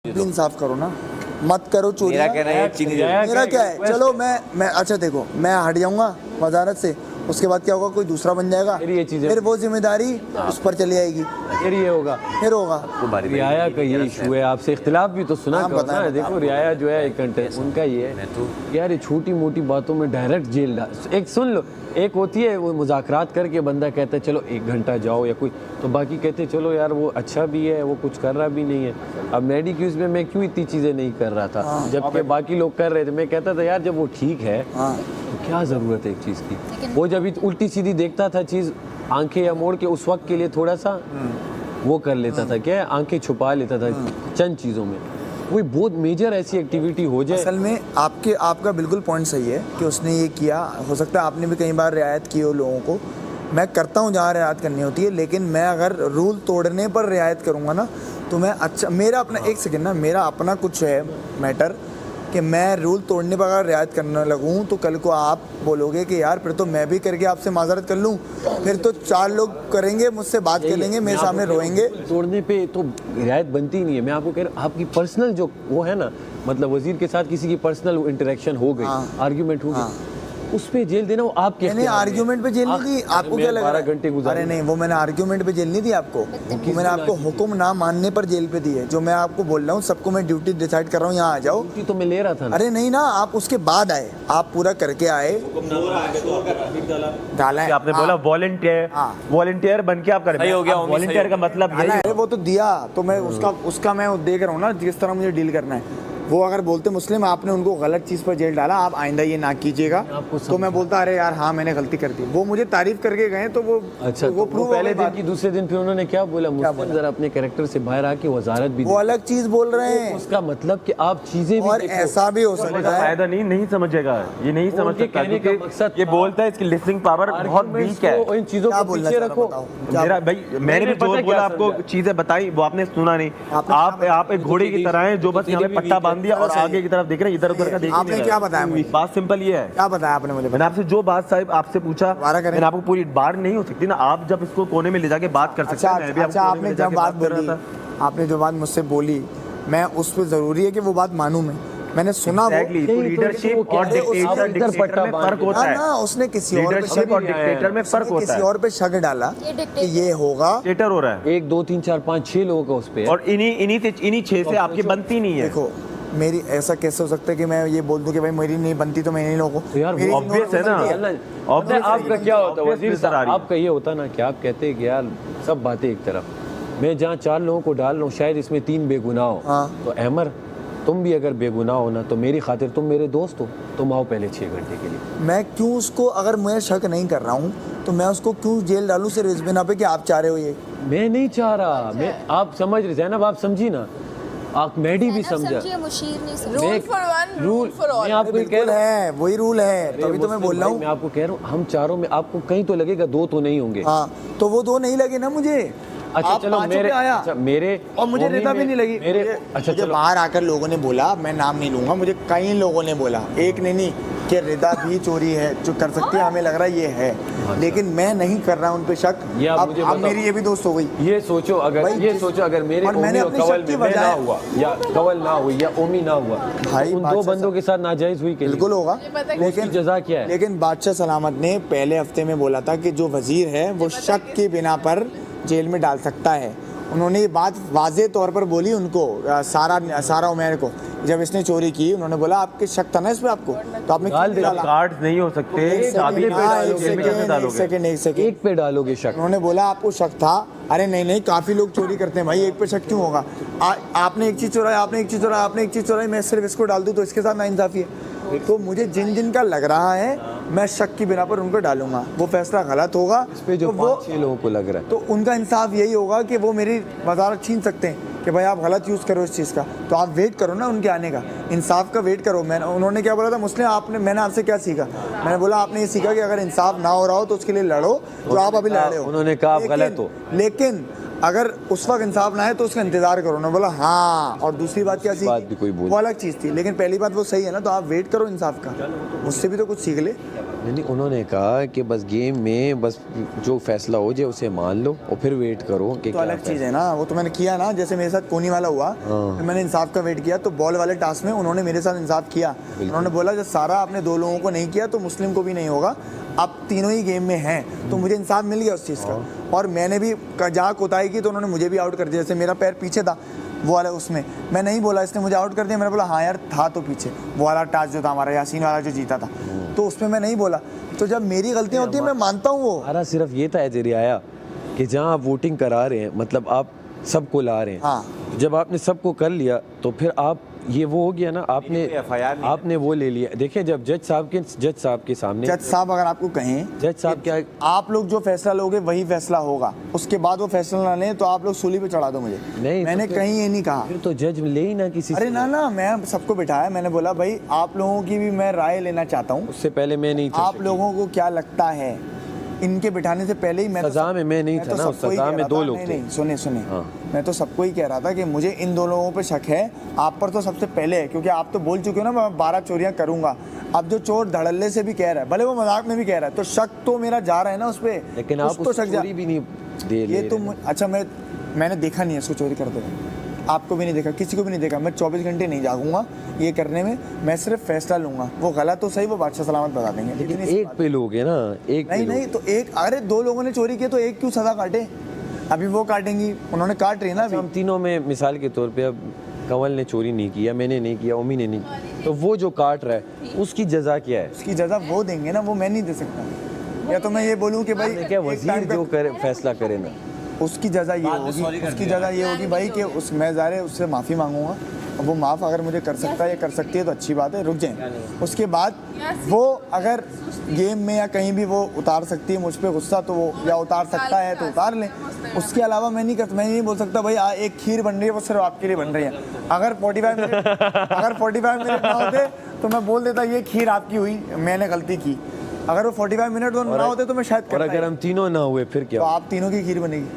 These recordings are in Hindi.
भी इंसाफ करो ना, मत करो चोरी। मेरा कहना है एक चीज मेरा क्या है, चलो मैं अच्छा देखो, मैं हट जाऊंगा वजारत से, उसके बाद क्या होगा, कोई दूसरा बन जाएगा, फिर ये चीजें फिर वो जिम्मेदारी उस पर चली आएगी, फिर ये होगा। फिर होगा। रियाया का ये इशू है, आपसे इख्तिलाफ भी तो सुना हाँ, करो बताएं, ना। बताएं। देखो रियाया जो है एक कंटेंट उनका ये है यार, ये छोटी मोटी बातों में डायरेक्ट जेल डाल। एक सुन लो, एक होती है वो मुज़ाकरात करके बंदा कहता है चलो 1 घंटा जाओ या कोई, तो बाकी कहते हैं चलो यार वो अच्छा भी है, वो कुछ कर रहा भी नहीं है। अब मेडिक्यूज में मैं क्यों इतनी चीज़ें नहीं कर रहा था जबकि बाकी लोग कर रहे थे। मैं कहता था यार जब वो ठीक है तो क्या ज़रूरत है एक चीज़ की। वो जब उल्टी सीधी देखता था चीज़, आंखें या मोड़ के उस वक्त के लिए थोड़ा सा वो कर लेता था, क्या आंखें छुपा लेता था चंद चीज़ों में। कोई बहुत मेजर ऐसी एक्टिविटी हो जाए। असल में आपका बिल्कुल पॉइंट सही है कि उसने ये किया, हो सकता है आपने भी कई बार रियायत की हो लोगों को। मैं करता हूँ जहाँ रियायत करनी होती है, लेकिन मैं अगर रूल तोड़ने पर रियायत करूँगा ना तो मैं अच्छा, मेरा अपना एक सेकेंड ना, मेरा अपना कुछ है मैटर कि मैं रूल तोड़ने पर अगर रियायत करने लगूँ तो कल को आप बोलोगे कि यार फिर तो मैं भी करके आपसे माजरत कर लूँ, फिर तो 4 लोग करेंगे, मुझसे बात कर लेंगे, मेरे सामने रोएंगे। तोड़ने पे तो रियायत बनती नहीं है। मैं आपको कह रहा हूँ आपकी पर्सनल जो वो है ना, मतलब वजीर के साथ किसी की पर्सनल इंटरेक्शन हो गई, आर्ग्यूमेंट हो गई, उस पे जेल देना वो आपके मैंने आर्ग्यूमेंट पे जेल नहीं दी, आपको क्या लग रहा है? 12 घंटे गुजारे। अरे नहीं, वो मैंने आर्ग्यूमेंट पे जेल नहीं दी आपको, वो मैंने आपको हुक्म ना मानने पर जेल पे दी है। जो मैं आपको बोल रहा हूँ, सबको मैं ड्यूटी डिसाइड कर रहा हूँ, यहाँ आ जाओ। ड्यूटी तो मैं ले रहा था ना। अरे नहीं ना, आप उसके बाद आए, आप पूरा करके आए, डाला है। आपने बोला वॉलंटियर, वॉलंटियर बन के आप करें। सही हो गया, वॉलंटियर का मतलब डाला है, वो तो दिया, तो मैं उसका मैं देख रहा हूँ ना जिस तरह मुझे डील करना है। वो अगर बोलते मुस्लिम, आपने उनको गलत चीज़ पर जेल डाला, आप आइंदा ये ना कीजिएगा, तो मैं बोलता अरे यार हाँ मैंने गलती कर दी। वो मुझे तारीफ करके गए तो वो अच्छा, वो तो पहले दिन की दूसरे दिन फिर उन्होंने क्या बोला, मुस्लिम जरा अपने कैरेक्टर से बाहर आके वजारत भी, वो अलग चीज़ बोल रहे हैं। उसका मतलब कि आप चीजें भी और देखो। ऐसा भी हो सकता है, फायदा नहीं समझेगा, ये नहीं समझ उनके सकता कहने का क्योंकि मकसद ये बोलता है इसकी लिसनिंग पावर बहुत वीक है। इन चीजों क्या को बोलना पीछे चाह रहा रखो। बताओ? मेरा भाई मैंने भी जो बोला आपको चीजें बताई वो आपने सुना नहीं। आप एक घोड़े की तरह हैं जो बस यहाँ पे पट्टा बांध दिया और आगे की तरफ देख रहे हैं, इधर उधर का देख आपने क्या बताया मुझे? बात सिंपल ये है। क्या बताया आपने मुझे? मैंने आपसे जो बात साहब आपसे पूछा, मैंने आपको पूरी बात नहीं हो सकती ना, आप जब इसको कोने में ले जाके बात कर सकते हैं। मैं भी अच्छा, आपने जब बात बोली, आपने जो बात मुझसे बोली, मैं उस पर जरूरी है कि वो बात मानूं मैंने सुना। लीडरशिप और डिक्टेटर में फर्क होता है ना, उसने किसी और लीडरशिप और डिक्टेटर में फर्क होता किसी है। और पे शक डाला कि ये होगा, डिक्टेटर हो रहा है। 1 2 3 4 5 6 लोगों का उस पे, और इन्हीं 6 से आपकी बनती नहीं है। देखो मेरी ऐसा कैसे हो सकता है कि मैं ये बोल दूं कि भाई मेरी नहीं बनती तो मैं इन्हीं लोगों को, तो यार मेरी ऑब्वियस है ना, ऑब्वियस। आपका क्या होता है वजीर साहब, आपका आपका ये होता ना कि आप कहते हैं कि यार सब बातें एक तरफ, मैं जहाँ 4 लोगों को डाल रहा हूँ शायद इसमें 3 बेगुनाह हो, तो अहमर तुम भी अगर बेगुनाह हो ना तो मेरी खातिर तुम मेरे दोस्त हो, तुम आओ पहले 6 घंटे के लिए। मैं क्यों उसको, अगर मैं शक नहीं कर रहा हूँ तो मैं उसको क्यों जेल डालूं सिर्फ इस बिना पे कि आप चाह रहे हो ये? मैं नहीं चाह रहा, मैं आप समझ रहे थे ना, आप समझी ना, आप मैडी भी समझा। रूल मैं आपको कह रहा है, वही रूल है, तभी तो मैं बोल रहा हूँ। मैं आपको कह रहा हूँ हम चारों में आपको कहीं तो लगेगा 2 तो नहीं होंगे। हाँ, तो वो 2 नहीं लगे ना मुझे। अच्छा आप चलो 5 मेरे, पे आया अच्छा मेरे और मुझे रेता भी नहीं लगी मेरे। अच्छा मुझे चलो बाहर आकर लोगों ने बोला, मैं नाम नहीं लूंगा, मुझे कई लोगों ने बोला, एक ने नहीं, कि रिदा भी चोरी है जो कर सकती है, हमें लग रहा है ये है, लेकिन मैं नहीं कर रहा उन पे शक। अब मेरी ये भी दोस्त हो गई। ये सोचो अगर मेरे ओमी और कवल में मैं ना हुआ या कवल ना हुई या ओमी ना हुआ, भाई उन 2 बंदों के साथ नाजायज हुई, बिल्कुल होगा, लेकिन जज़ा क्या है? लेकिन बादशाह सलामत ने पहले हफ्ते में बोला था कि जो वजीर है वो शक की बिना पर जेल में डाल सकता है। उन्होंने ये बात वाज़े तौर पर बोली उनको, सारा उमैर को, जब इसने चोरी की उन्होंने बोला आपके शक था ना इस पे आपको, तो आपने क्यों डाला? कार्ड्स नहीं हो सकते, एक सेकंड एक पे डालोगे शक। उन्होंने बोला आपको शक था, अरे नहीं काफ़ी लोग चोरी करते हैं भाई, एक पे शक क्यों होगा? आपने एक चीज़ चुराई, आपने एक चीज़ चुराई, आपने एक चीज़ चुराई, मैं सिर्फ इसको डाल दूँ तो इसके साथ नाइंसाफ़ी है। तो मुझे जिन का लग रहा है मैं शक की बिना पर उनको डालूंगा, वो फैसला गलत होगा। इस पे जो तो वो 5-6 लोगों को लग रहा है तो उनका इंसाफ यही होगा कि वो मेरी वजारत छीन सकते हैं कि भाई आप गलत यूज़ करो इस चीज़ का, तो आप वेट करो ना उनके आने का, इंसाफ का वेट करो। उन्होंने क्या बोला था मुस्लिम, मैंने आपसे क्या सीखा? मैंने बोला आपने ये सीखा कि अगर इंसाफ ना हो रहा हो तो उसके लिए लड़ो, जो आप अभी लड़ रहे हो। उन्होंने कहा आप गलत हो, लेकिन अगर उस वक्त इंसाफ ना आए तो उसका इंतजार करो ना। बोला हाँ, और दूसरी बात क्या बात भी कोई सीखी, वो अलग चीज़ थी, लेकिन पहली बात वो सही है ना, तो आप वेट करो इंसाफ का, मुझसे भी तो कुछ सीख ले। नहीं, उन्होंने कहा कि बस गेम में बस जो फैसला हो जाए उसे मान लो और फिर वेट करो कि तो अलग चीज़ है ना, वो तो मैंने किया ना, जैसे मेरे साथ कोनी वाला हुआ, फिर मैंने इंसाफ का वेट किया, तो बॉल वाले टास्क में उन्होंने मेरे साथ इंसाफ किया। उन्होंने बोला जब सारा आपने 2 लोगों को नहीं किया तो मुस्लिम को भी नहीं होगा, आप तीनों ही गेम में हैं, तो मुझे इंसाफ मिल गया उस चीज़ का। और मैंने भी जहाँ कोताही की तो उन्होंने मुझे भी आउट कर दिया, जैसे मेरा पैर पीछे था वो वाला, उसमें मैं नहीं बोला, इसने मुझे आउट कर दिया, मैंने बोला हाँ यार था तो पीछे, वो वाला टास्क जो था हमारा यासीन वाला जो जीता था, तो उसमें मैं नहीं बोला। तो जब मेरी गलतियाँ होती है मैं मानता हूँ वो। हमारा सिर्फ ये था एज रियाया कि जहाँ आप वोटिंग करा रहे हैं, मतलब आप सबको ला रहे हैं, हाँ। जब आपने सबको कर लिया तो फिर आप ये वो हो गया ना, आपने वो ले लिया। देखिए जब जज साहब के सामने, जज साहब अगर आपको कहें, जज साहब क्या, आप लोग जो फैसला लोगे वही फैसला होगा, उसके बाद वो फैसला ना लें तो आप लोग सूली पे चढ़ा दो मुझे। नहीं, मैंने तो कहीं ये नहीं कहा। फिर तो जज ले ही ना किसी अरे से। ना मैं सबको बिठाया, मैंने बोला भाई आप लोगों की भी मैं राय लेना चाहता हूँ, उससे पहले मैं नहीं था, आप लोगों को क्या लगता है, इनके बिठाने से पहले ही मैं सजा में मैं नहीं था ना, उस सजा में 2 लोग थे। नहीं सुने हाँ। मैं तो सबको ही कह रहा था कि मुझे इन 2 लोगों पे शक है, आप पर तो सबसे पहले है, क्योंकि आप तो बोल चुके हो ना मैं 12 चोरियां करूंगा। अब जो चोर धड़ल्ले से भी कह रहा है, भले वो मजाक में भी कह रहा है, तो शक तो मेरा जा रहा है ना उस पे। लेकिन आप तो उसको चोरी भी नहीं दे ये ले तो रहे। अच्छा, मैंने देखा नहीं है उसको चोरी करते हुए, आपको भी नहीं देखा, किसी को भी नहीं देखा। मैं 24 घंटे नहीं जागूंगा ये करने में, मैं सिर्फ फैसला लूंगा, वो गलत तो सही, वो बादशाह सलामत बता देंगे। लेकिन एक पे लोग है ना, एक नहीं तो एक, अरे 2 लोगों ने चोरी की तो एक क्यों सजा काटे, अभी वो काटेंगी, उन्होंने काट रही है ना अभी। हम तीनों में मिसाल के तौर पे, अब कंवल ने चोरी नहीं किया, मैंने नहीं किया, ओमी ने नहीं किया, तो वो जो काट रहा है उसकी जजा क्या है? उसकी जजा वो देंगे ना, वो मैं नहीं दे सकता। या तो मैं ये बोलूँ कि भाई क्या वजीर जो करे फैसला करे ना, उसकी जजा ये होगी, उसकी जजा ये होगी भाई कि उस मैं ज़ाहिर उससे माफ़ी मांगूंगा, और वो माफ़ अगर मुझे कर सकता है या कर सकती है तो अच्छी बात है, रुक जाए। उसके बाद वो अगर गेम में या कहीं भी वो उतार सकती है मुझ पर गुस्सा, तो वो या उतार सकता है तो उतार लें। उसके अलावा मैं नहीं बोल सकता भाई एक खीर बन रही है वो सिर्फ आपके लिए बन रही है। अगर 45 मिनट ना होते तो मैं बोल देता ये खीर आपकी हुई, मैंने गलती की। अगर वो 45 मिनट ना होते तो मैं शायद और अगर हम तीनों ना हुए फिर तो क्या? आप तीनों की खीर बनेगी,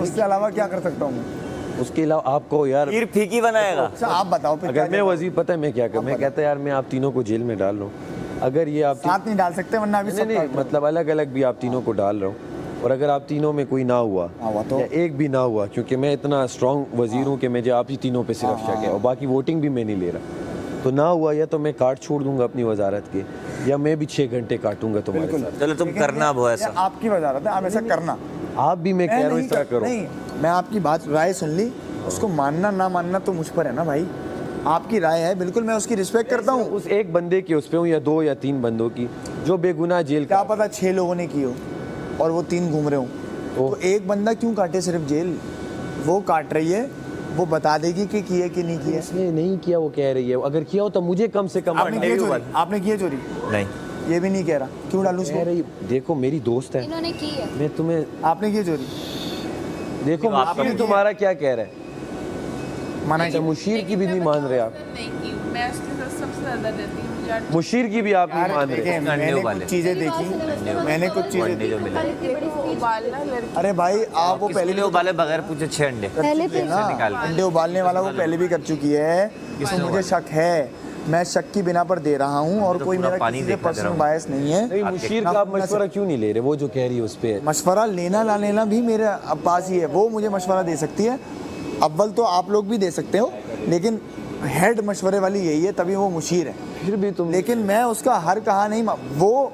उसके अलावा क्या कर सकता हूँ मैं? उसके अलावा आपको यार खीर फीकी बनाएगा। अच्छा आप बताओ फिर। अगर मैं वजीर, पता है मैं क्या कर, मैं कहता यार मैं आप तीनों को जेल में डाल रहा हूँ, अगर ये आप साथ नहीं डाल सकते वरना अभी सब नहीं, मतलब अलग अलग भी आप तीनों को डाल रहा हूँ, और अगर आप तीनों में कोई ना हुआ तो या एक भी ना हुआ, क्योंकि मैं इतना स्ट्रॉन्ग वजीर हूँ कि मुझे आप ही तीनों पे सिर्फ शक है और बाकी वोटिंग भी मैं नहीं ले रहा, तो ना हुआ या तो मैं काट छोड़ दूंगा अपनी वजारत के, या मैं भी 6 घंटे काटूंगा तुम्हारे साथ। चलो तुम करना वो ऐसा, आपकी वजारत है, आप ऐसा करना। आप भी मैं कह रहा हूँ इस तरह करो। नहीं, मैं आपकी बात राय सुन ली, उसको मानना ना मानना तो मुझ पर है ना भाई, आपकी राय है, बिल्कुल मैं उसकी रिस्पेक्ट करता हूँ। उस एक बंदे की उस पे हूँ या 2 या 3 बंदों की जो बेगुनाह जेल क्या पता 6 लोगों ने की हो और वो 3 घूम रहे हो, तो एक बंदा क्यों काटे सिर्फ जेल? वो काट रही है, वो बता देगी कि किए कि नहीं किए। इसने नहीं किया वो कह रही है, अगर किया हो तो मुझे कम से कम आपने किया चोरी? आपने किया चोरी? नहीं ये भी नहीं कह रहा, क्यों डालूं कह उसको? रही, देखो मेरी दोस्त है, इन्होंने की है। मैं तुम्हें, आपने किया चोरी? देखो मुशीर तुम्हारा क्या कह रहा है, मना अच्छा मुशीर की भी नहीं मान रहे आप, नहीं की, मैं उसके साथ सबसे ज्यादा रहती हूँ, मुझे मुशीर की भी आप नहीं मान रहे। देखिए, मैंने कुछ चीजें देखी, मैंने कुछ चीजें अंडे जो मिले उबालना लड़की अरे भाई आप वो पहले पहले उबाले बगैर पूछे 6 अंडे पहले पे ना अंडे उबालने वाला वो पहले भी कर चुकी है, तो मुझे शक है, मैं शक की बिना पर दे रहा हूँ, और तो कोई पूरा मेरा पानी किसी से देखा जरा पर्सनल हूँ। बायस नहीं है। नहीं मुशीर का आप मशवरा क्यों नहीं ले रहे, वो जो कह रही है उस पे? मशवरा लेना ला लेना भी मेरे पास ही है, वो मुझे मशवरा दे सकती है। अव्वल तो आप लोग भी दे सकते हो, लेकिन हेड मशवरे वाली यही है, तभी वो मुशीर है। फिर भी तुम, लेकिन मैं उसका हर कहा नहीं, वो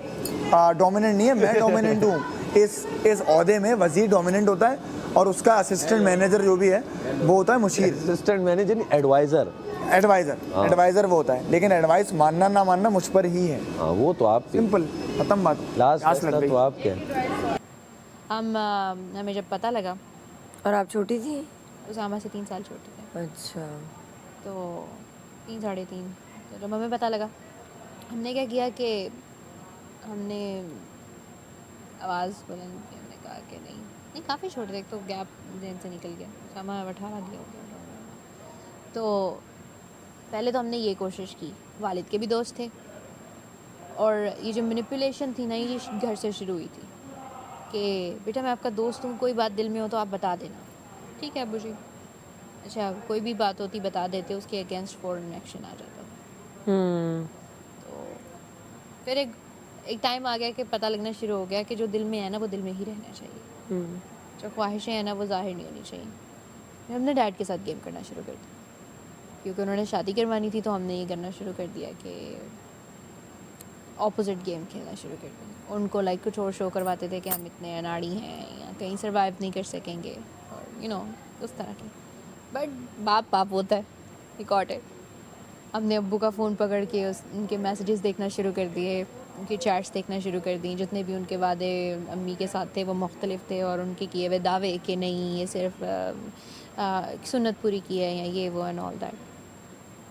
डोमिनेंट नहीं है, मैं डोमिनेंट हूँ इस ओहदे में। वजीर डोमिनेंट होता है और उसका असिस्टेंट मैनेजर जो भी है वो होता है मुशीर, असिस्टेंट मैनेजर नहीं, एडवाइजर, एडवाइजर वो होता है। लेकिन एडवाइस मानना ना मानना मुझ पर ही है, हाँ वो तो आप सिंपल खत्म बात। लास्ट आस लग फैसला गई। तो आप क्या? हमें जब पता लगा, और आप छोटी थी? उसामा से 3 साल छोटे थे, अच्छा। तो 3 साढ़े 3, तो जब हमें पता लगा हमने क्या किया कि हमने आवाज़ बुलंद की, हमने कहा कि नहीं काफ़ी छोटे थे, एक तो गैप जेन से निकल गया, उसामा 18 की हो गया। तो पहले तो हमने ये कोशिश की, वालिद के भी दोस्त थे, और ये जो मैनिपुलेशन थी ना ये घर से शुरू हुई थी कि बेटा मैं आपका दोस्त हूँ, कोई बात दिल में हो तो आप बता देना, ठीक है अबू जी, अच्छा कोई भी बात होती बता देते, उसके अगेंस्ट फ़ौरन एक्शन आ जाता। तो फिर एक एक टाइम आ गया कि पता लगना शुरू हो गया कि जो दिल में है ना वो दिल में ही रहना चाहिए, जो ख्वाहिशें हैं ना वो जाहिर नहीं होनी चाहिए। फिर हमने डैड के साथ गेम करना शुरू कर दिया, क्योंकि उन्होंने शादी करवानी थी, तो हमने ये करना शुरू कर दिया कि ऑपोजिट गेम खेलना शुरू कर दिया। उनको लाइक कुछ और शो करवाते थे कि हम इतने अनाड़ी हैं या कहीं सर्वाइव नहीं कर सकेंगे, और उस तरह के। बट बाप होता है, रिकॉर्ड है। हमने अब्बू का फ़ोन पकड़ के उनके मैसेजेस देखना शुरू कर दिए, उनकी चैट्स देखना शुरू कर दी। जितने भी उनके वादे अम्मी के साथ थे वो मुख्तलिफ थे, और उनके किए हुए दावे कि नहीं ये सिर्फ सुन्नत पूरी की है या ये वो एंड ऑल दैट।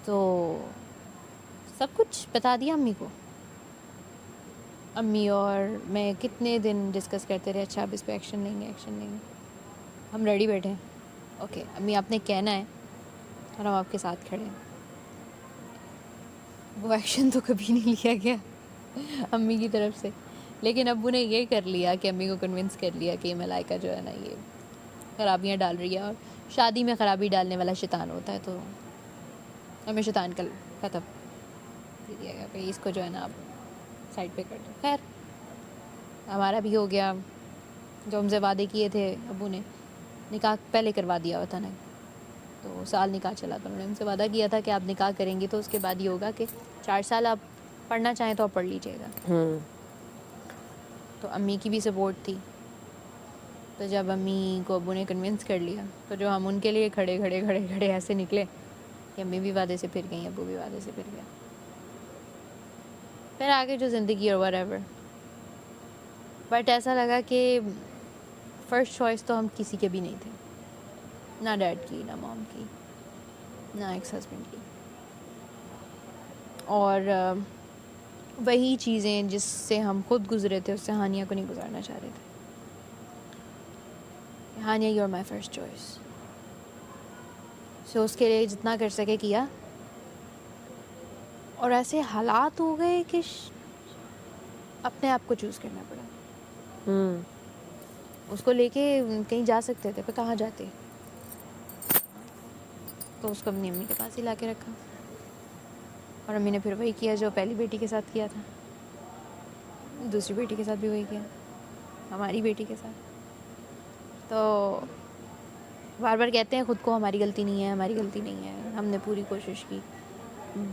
तो सब कुछ बता दिया अम्मी को। अम्मी और मैं कितने दिन डिस्कस करते रहे, अच्छा अब इस पर एक्शन लेंगे, हम रेडी बैठे हैं, ओके अम्मी आपने कहना है और हम आपके साथ खड़े हैं। वो एक्शन तो कभी नहीं लिया गया अम्मी की तरफ से, लेकिन अब्बू ने ये कर लिया कि अम्मी को कन्विंस कर लिया कि मलाइका जो है ना ये खराबियाँ डाल रही है, और शादी में ख़राबी डालने वाला शैतान होता है, तो हमें शैतान का खतब दे दिया गया भाई, इसको जो है ना आप साइड पे कर दो। खैर हमारा भी हो गया, जो हमसे वादे किए थे अब्बू ने, निकाह पहले करवा दिया हुआ था ना, तो साल निकाह चला था। उन्होंने हमसे वादा किया था कि आप निकाह करेंगे तो उसके बाद ये होगा कि 4 साल आप पढ़ना चाहें तो आप पढ़ लीजिएगा। तो अम्मी की भी सपोर्ट थी, तो जब अम्मी को अब्बू ने कन्विंस कर लिया, तो जो हम उनके लिए खड़े ऐसे निकले कि अम्मी भी वादे से फिर गई, अब्बू भी वादे से फिर गया। फिर आगे जो ज़िंदगी और व्हाटएवर, बट ऐसा लगा कि फ़र्स्ट चॉइस तो हम किसी के भी नहीं थे, ना डैड की, ना मॉम की, ना एक्स हस्बैंड की। और वही चीज़ें जिससे हम खुद गुजरे थे उससे हानिया को नहीं गुजारना चाह रहे थे। Haniya you are my first choice, so उसके लिए जितना कर सके किया, और ऐसे हालात हो गए कि अपने आप को चूज़ करना पड़ा। उसको लेके कहीं जा सकते थे पर कहाँ जाते, तो उसको अपनी अम्मी के पास ही ला के रखा, और अम्मी ने फिर वही किया जो पहली बेटी के साथ किया था, दूसरी बेटी के साथ भी वही किया, हमारी बेटी के साथ। तो बार बार कहते हैं ख़ुद को हमारी गलती नहीं है, हमने पूरी कोशिश की,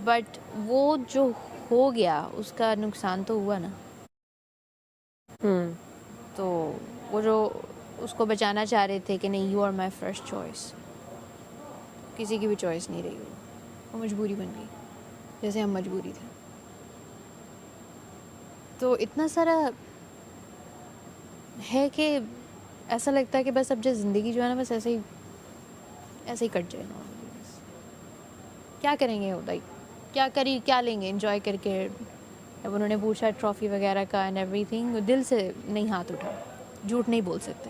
बट वो जो हो गया उसका नुकसान तो हुआ ना। तो वो जो उसको बचाना चाह रहे थे कि नहीं you are my first choice, किसी की भी चॉइस नहीं रही, वो मजबूरी बन गई जैसे हम मजबूरी थे। तो इतना सारा है कि ऐसा लगता है कि बस अब जो ज़िंदगी जो है ना बस ऐसे ही कट जाए नॉर्मली। बस क्या करेंगे, लाइक क्या लेंगे एंजॉय करके। अब उन्होंने पूछा ट्रॉफ़ी वगैरह का एंड एवरीथिंग, दिल से नहीं हाथ उठा, झूठ नहीं बोल सकते,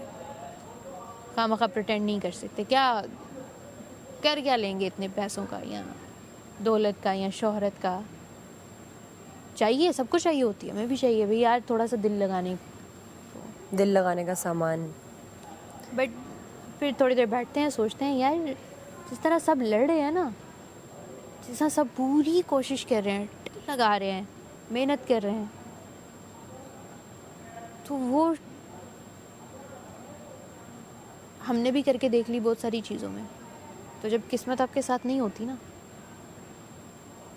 खामखा प्रिटेंड नहीं कर सकते। क्या लेंगे इतने पैसों का या दौलत का या शोहरत का। चाहिए, सब कुछ चाहिए होती है, हमें भी चाहिए भाई यार थोड़ा सा दिल लगाने का सामान। बट फिर थोड़ी देर बैठते हैं, सोचते हैं यार जिस तरह सब लड़ रहे हैं ना, जिस तरह सब पूरी कोशिश कर रहे हैं, दिल लगा रहे हैं, मेहनत कर रहे हैं, तो वो हमने भी करके देख ली बहुत सारी चीज़ों में। तो जब किस्मत आपके साथ नहीं होती ना,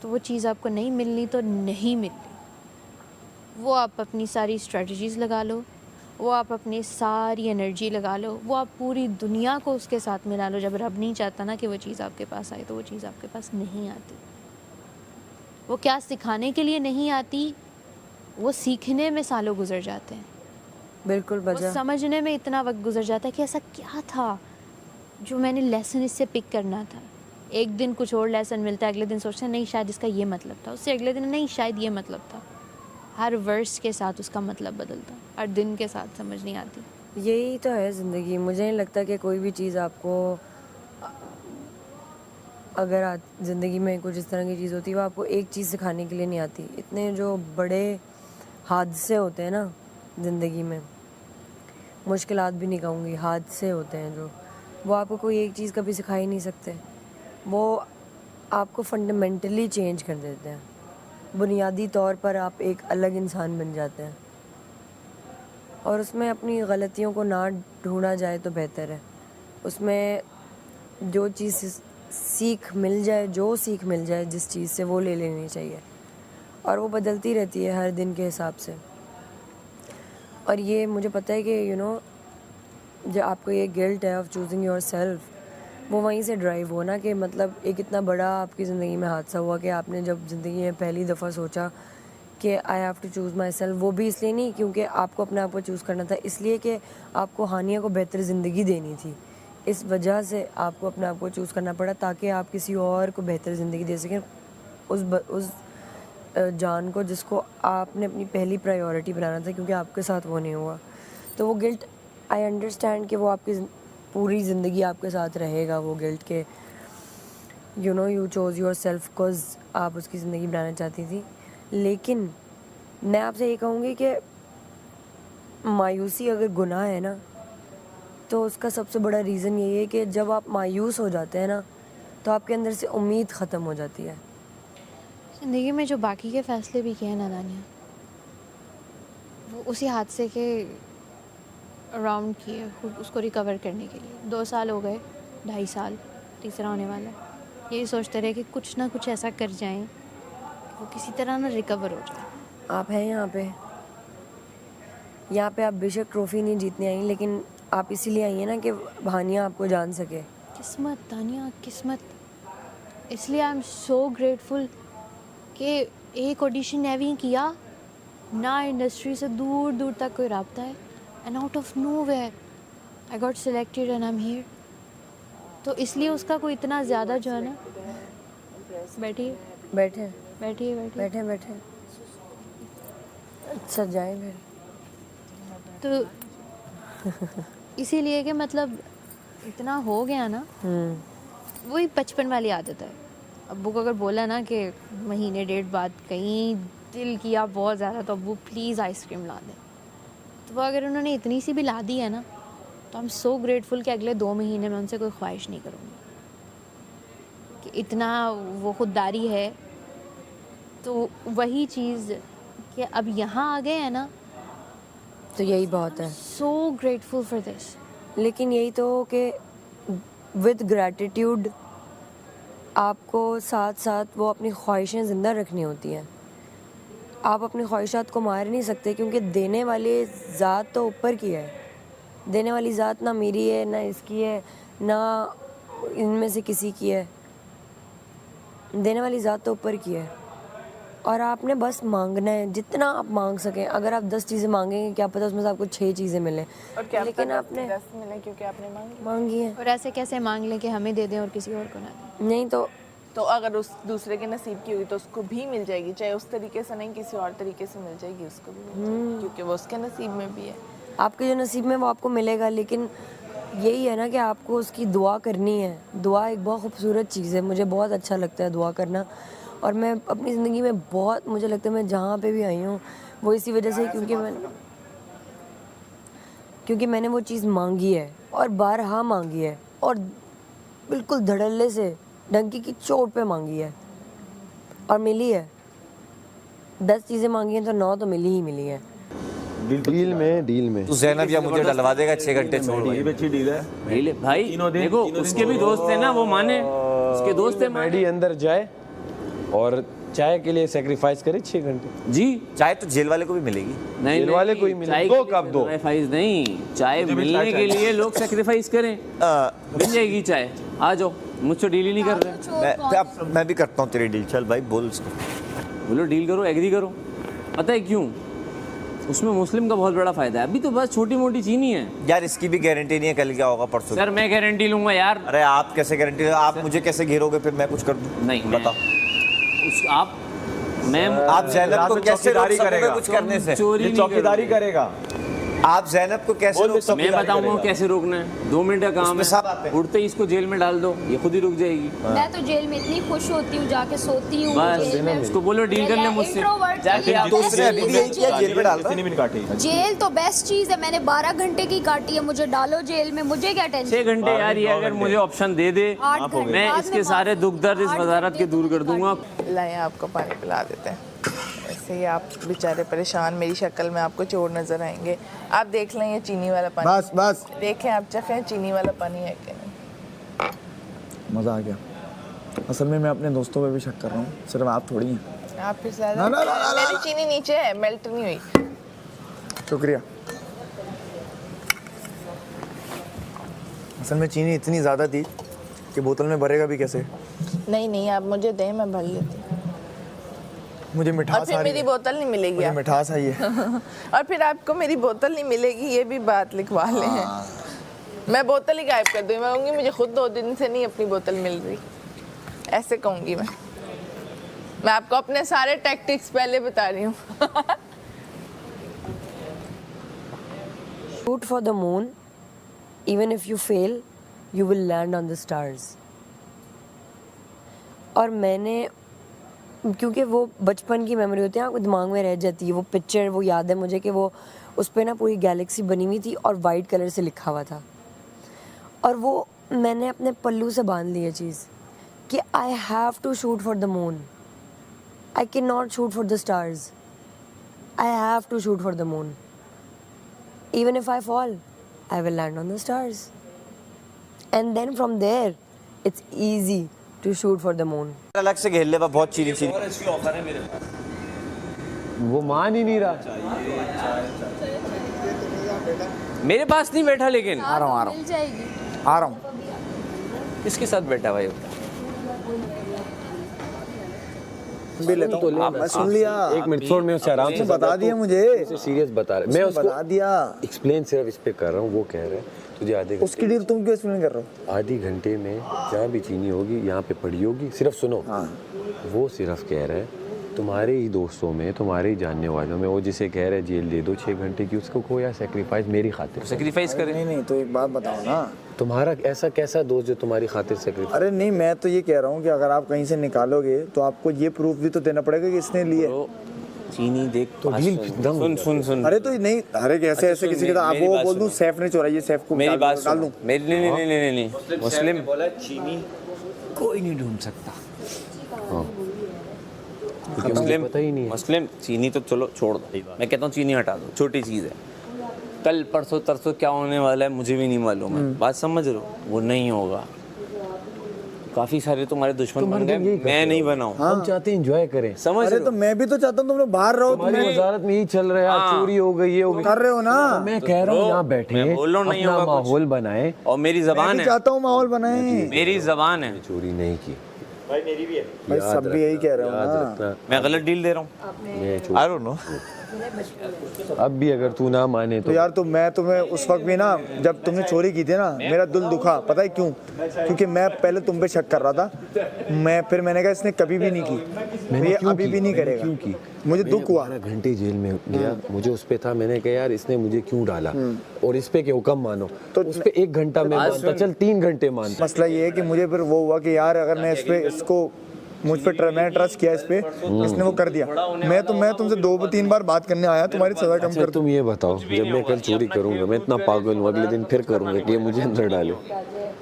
तो वो चीज़ आपको नहीं मिलनी तो नहीं मिलनी। वो आप अपनी सारी स्ट्रेटजीज़ लगा लो, वो आप अपनी सारी एनर्जी लगा लो, वो आप पूरी दुनिया को उसके साथ मिला लो, जब रब नहीं चाहता ना कि वो चीज़ आपके पास आए तो वो चीज़ आपके पास नहीं आती। वो क्या सिखाने के लिए नहीं आती, वो सीखने में सालों गुजर जाते हैं। बिल्कुल वो समझने में इतना वक्त गुजर जाता है कि ऐसा क्या था जो मैंने लेसन इससे पिक करना था। एक दिन कुछ और लेसन मिलता है, अगले दिन सोचते हैं नहीं शायद इसका ये मतलब था, उससे अगले दिन नहीं शायद ये मतलब था। हर वर्ष के साथ उसका मतलब बदलता, हर दिन के साथ समझ नहीं आती। यही तो है ज़िंदगी। मुझे नहीं लगता कि कोई भी चीज़ आपको, अगर ज़िंदगी में कुछ इस तरह की चीज़ होती है वो आपको एक चीज़ सिखाने के लिए नहीं आती। इतने जो बड़े हादसे होते हैं ना ज़िंदगी में, मुश्किलात भी नहीं कहूँगी, हादसे होते हैं जो, वो आपको कोई एक चीज़ कभी सिखा ही नहीं सकते। वो आपको फंडामेंटली चेंज कर देते हैं। बुनियादी तौर पर आप एक अलग इंसान बन जाते हैं और उसमें अपनी गलतियों को ना ढूंढा जाए तो बेहतर है। उसमें जो चीज़ सीख मिल जाए, जो सीख मिल जाए जिस चीज़ से, वो ले लेनी चाहिए और वो बदलती रहती है हर दिन के हिसाब से। और ये मुझे पता है कि जो आपको ये गिल्ट है ऑफ चूजिंग योर सेल्फ, वो वहीं से ड्राइव हो ना, कि मतलब एक इतना बड़ा आपकी ज़िंदगी में हादसा हुआ कि आपने जब ज़िंदगी में पहली दफ़ा सोचा कि I have to choose myself, वो भी इसलिए नहीं क्योंकि आपको अपने आप को चूज़ करना था, इसलिए कि आपको हानिया को बेहतर ज़िंदगी देनी थी। इस वजह से आपको अपने आप को चूज़ करना पड़ा ताकि आप किसी और को बेहतर ज़िंदगी दे सकें, उस जान को जिसको आपने अपनी पहली प्रायोरिटी बनाना था, क्योंकि आपके साथ वो नहीं हुआ। तो वो गिल्ट, आई अंडरस्टैंड कि वो आपकी पूरी ज़िंदगी आपके साथ रहेगा, वो गिल्ट के you chose your self because आप उसकी ज़िंदगी बनाना चाहती थी। लेकिन मैं आपसे ये कहूँगी कि मायूसी अगर गुनाह है ना, तो उसका सबसे बड़ा रीज़न यही है कि जब आप मायूस हो जाते हैं ना, तो आपके अंदर से उम्मीद ख़त्म हो जाती है। ज़िंदगी में जो बाकी के फ़ैसले भी किए हैं ना दानिया, वो उसी हादसे के अराउंड किए, खुद उसको रिकवर करने के लिए। 2 साल हो गए, 2.5 साल, तीसरा होने वाला है। यही सोचते रहे कि कुछ ना कुछ ऐसा कर जाएं वो किसी तरह ना रिकवर हो जाए। आप हैं यहाँ पे आप बेशक ट्रॉफ़ी नहीं जीतने आई, लेकिन आप इसीलिए आई हैं ना कि हानिया आपको जान सके। किस्मत दानिया, किस्मत। इसलिए आई एम सो ग्रेटफुल कि एक ऑडिशन ने किया ना, इंडस्ट्री से दूर दूर तक कोई रब्ता है, and out of nowhere I got selected and I am here. तो इसलिए उसका कोई इतना ज़्यादा जो है ना, बैठिए बैठे बैठिए बैठिए बैठे बैठे अच्छा जाए फिर। तो इसीलिए कि मतलब इतना हो गया ना, वही बचपन वाली आदत है। अब्बू को अगर बोला ना कि महीने 1.5 बाद कहीं दिल किया बहुत ज़्यादा तो अब्बू प्लीज़ आइसक्रीम ला दें, तो वो अगर उन्होंने इतनी सी भी ला दी है ना, तो आई एम सो ग्रेटफुल कि अगले 2 महीने में उनसे कोई ख्वाहिश नहीं करूँगी, कि इतना वो खुददारी है। तो वही चीज़ कि अब यहाँ आ गए हैं ना, तो यही बहुत है। So grateful for this. लेकिन यही तो कि विद ग्रैटिट्यूड आपको साथ साथ वो अपनी ख्वाहिशें ज़िंदा रखनी होती हैं। आप अपनी ख्वाहिशात को मार नहीं सकते, क्योंकि देने वाली ज़ात तो ऊपर की है। देने वाली ज़ात ना मेरी है, ना इसकी है, ना इनमें से किसी की है। देने वाली ज़ात तो ऊपर की है और आपने बस मांगना है जितना आप मांग सकें। अगर आप 10 चीज़ें मांगेंगे, क्या पता उसमें से आपको 6 चीज़ें मिलें, और क्या लेकिन आपने 10 मिले क्योंकि आपने मांगी है। और ऐसे कैसे मांग लें कि हमें दे दें और किसी और को ना दें। नहीं तो अगर उस दूसरे के नसीब की हुई तो उसको भी मिल जाएगी, चाहे उस तरीके से नहीं, किसी और तरीके से मिल जाएगी उसको भी, क्योंकि वो उसके नसीब में भी है। आपके जो नसीब में वो आपको मिलेगा, लेकिन यही है ना कि आपको उसकी दुआ करनी है। दुआ एक बहुत खूबसूरत चीज़ है, मुझे बहुत अच्छा लगता है दुआ करना। और मैं अपनी ज़िंदगी में बहुत, मुझे लगता है मैं जहाँ पे भी आई हूँ वो इसी वजह से, क्योंकि मैंने वो चीज़ मांगी है और बारहा मांगी है और बिल्कुल धड़ल्ले से डंकी की चोट पे मांगी है और मिली है। 10 चीज़ें मांगी हैं तो 9 तो मिली हैं। डील में तू ज़ैनब या मुझे डलवा देगा 6 घंटे छोड़ ये भी अच्छी डील है। डील है भाई। देखो उसके भी दोस्त हैं ना, वो माने, उसके दोस्त हैं। मैडी अंदर जाए और चाय के लिए सेक्रीफाइस करे 6 घंटे। जी, चाय तो जेल वाले को भी मिलेगी। नहीं, जेल वाले को ही मिले, चाय 2 कप दो। सेक्रीफाइस नहीं, चाय मिलने के लिए लोग सेक्रीफाइस करें, मिल जाएगी चाय। आ जाओ, मुझसे डील ही नहीं कर रहे। मैं भी करता हूँ तेरी डील। चल भाई बोल उसको, बोलो डील करो, एग्री करो। पता है क्यों? उसमें मुस्लिम का बहुत बड़ा फायदा है। अभी तो बस छोटी मोटी चीनी है यार, इसकी भी गारंटी नहीं है कल क्या होगा परसों। सर मैं गारंटी लूंगा यार। अरे आप कैसे गारंटी? आप मुझे कैसे घेरोगे फिर मैं कुछ कर दूं? नहीं, बताओ। आप ज़ैनब को कैसे रोक सकोगे कुछ करने से? चोरी चौकीदारी करेगा। आप ज़ैनब को कैसे रोक सकते? मैं बताऊंगा कैसे रोकना है। 2 मिनट का काम है, उठते ही इसको जेल में डाल दो, ये खुद ही रुक जाएगी। मैं तो जेल में इतनी खुश होती हूँ, जाके सोती हूँ बस उसको बोलो डील कर ले मुझसे। दूसरे अभी भी यही किया, जेल में डाल किसी ने भी नहीं काटी। जेल तो बेस्ट चीज है, मैंने 12 घंटे की काटी है, मुझे डालो जेल में, मुझे क्या टेंशन। 6 घंटे यार, ये अगर मुझे ऑप्शन दे दे, 8 घंटे मैं इसके सारे दुख दर्द इस वजारत के दूर कर दूंगा। लाए आपको पानी पिला देते हैं। ऐसे ही आप बेचारे परेशान, मेरी शक्ल में आपको चोर नज़र आएंगे। आप देख लें ये चीनी वाला पानी, बस बस देखें आप चखें चीनी वाला पानी है कि नहीं। मज़ा आ गया। असल में मैं अपने दोस्तों पे भी शक कर रहा हूँ, सिर्फ आप थोड़ी हैं। आप फिर ज़्यादा, मेरी चीनी नीचे है, मेल्ट नहीं हुई। शुक्रिया। असल में चीनी इतनी ज़्यादा थी कि बोतल में भरेगा भी कैसे। नहीं आप मुझे दें, मैं भर लेती हूँ। मुझे और मिठास फिर आ रही मेरी है, बोतल नहीं मिलेगी मुझे आप। मिठास आई है। और फिर आपको मेरी बोतल नहीं मिलेगी, ये भी बात लिखवा लें। मैं बोतल ही गायब कर दूँगी, मैं कहूँगी मुझे खुद 2 दिन से नहीं अपनी बोतल मिल रही, ऐसे कहूँगी मैं आपको अपने सारे टैक्टिक्स पहले बता रही हूँ। Shoot for the moon. Even if you fail, you will land on the stars. और मैंने, क्योंकि वो बचपन की मेमोरी होती है, आपको दिमाग में रह जाती है वो पिक्चर, वो याद है मुझे कि वो उस पर ना पूरी गैलेक्सी बनी हुई थी और वाइट कलर से लिखा हुआ था, और वो मैंने अपने पल्लू से बांध ली ये चीज़ कि I have to shoot for the moon, I cannot shoot for the stars, I have to shoot for the moon. Even if I fall, I will land on the stars. And then from there, it's easy to shoot for the moon. अलग से घेर ले बा, बहुत चीनी चीनी। वो मान ही नहीं रहा। मेरे पास नहीं बैठा, लेकिन आ रहा हूँ मिल जाएगी। आ रहा हूँ। किसके साथ बैठा भाई? भी लेता हूँ। मैं सुन लिया। एक मिनट छोड़, मैं उससे आराम से बता दिया मुझे। सीरियस बता रहा, मैं उसको बता दिया। एक्सप्लेन सिर्फ इस पे कर रहा हूँ। वो कह रहा है तुझे आधे घंटे, उसकी डील तुम क्यों एक्सप्लेन कर रहे हो? आधी घंटे में जहाँ भी चीनी होगी यहाँ पे पड़ी होगी, सिर्फ सुनो। वो सिर्फ कह रहा है तुम्हारे ही दोस्तों में, तुम्हारे ही जानने वालों में, वो जिसे कह रहा है जेल दे दो 6 घंटे की, उसको खोया सेक्रीफाइस मेरी खातिर। सेक्रीफाइस करें। नहीं तो एक बात बताओ ना, तुम्हारा ऐसा कैसा दोस्त जो तुम्हारी खातिर सेक्रीफाइस? अरे नहीं, मैं तो ये कह रहा हूँ कि अगर आप कहीं से निकालोगे तो आपको ये प्रूफ भी तो देना पड़ेगा कि इसने लिए। चीनी देख तो डील सुन सुन अरे तो नहीं, अरे कैसे ऐसे किसी के साथ आप वो बोल दूं सैफ ने चुराई है, सैफ को मेरी बात डाल दूं। सुन। मेरी नहीं मुस्लिम बोला चीनी कोई नहीं ढूंढ सकता। मुस्लिम पता ही नहीं है। मुस्लिम चीनी तो चलो छोड़ दो, मैं कहता हूँ चीनी हटा दो, छोटी चीज़ है। कल परसों तरसों क्या होने वाला है मुझे भी नहीं मालूम है, बात समझ रहे हो? वो नहीं होगा। काफी सारे तुम्हारे दुश्मन बन गए, मैं नहीं बनाऊं। हम चाहते हैं एंजॉय करें, समझ अरे रहे तो हो? मैं भी तो चाहता हूँ तुम लोग बाहर रहो। तुम्हारी वजारत में ही चल रहा है, चोरी हो गई, ये हो गई, कर रहे हो ना। मैं कह रहा हूँ यहाँ बैठे मैं बोल रहा हूँ नहीं अपना होगा कुछ। माहौल बनाए। और मेरी मैं जबान भी है, चाहता हूँ माहौल बनाए। मेरी जबान है। चोरी नहीं की भाई सब भी यही कह रहे हो याद ना। रखना। मैं गलत डील दे रहा हूँ, मैं चोरी- I don't know। अब भी अगर तू ना माने तो तो यार, तो मैं तुम्हें उस वक्त भी ना, जब तुमने चोरी की थी ना, मेरा दिल दुखा। पता है क्यों? क्योंकि मैं पहले तुम पे शक कर रहा था, मैंने कहा इसने कभी भी नहीं की, तो ये क्यों अभी की? भी नहीं मैंने करेगा। क्यों की? मुझे दुख हुआ। 12 घंटे जेल में गया, मुझे उस पे था, मैंने कहा यार इसने मुझे क्यों डाला, और इस पे के हुक्म मानो, तो उस पे 1 घंटा मैं मानता, चल 3 घंटे मानता। मसला ये है कि मुझे फिर वो हुआ कि यार अगर मैं इस पे इसको मुझ पे मैंने ट्रस्ट किया इस पे, इसने वो कर दिया। मैं तुमसे 2-3 बार बात करने आया, तुम्हारी सजा कम अच्छा कर। तुम ये बताओ, जब मैं कल चोरी करूंगा, मैं इतना पागल हूँ अगले दिन फिर करूंगा कि ये मुझे अंदर डाले?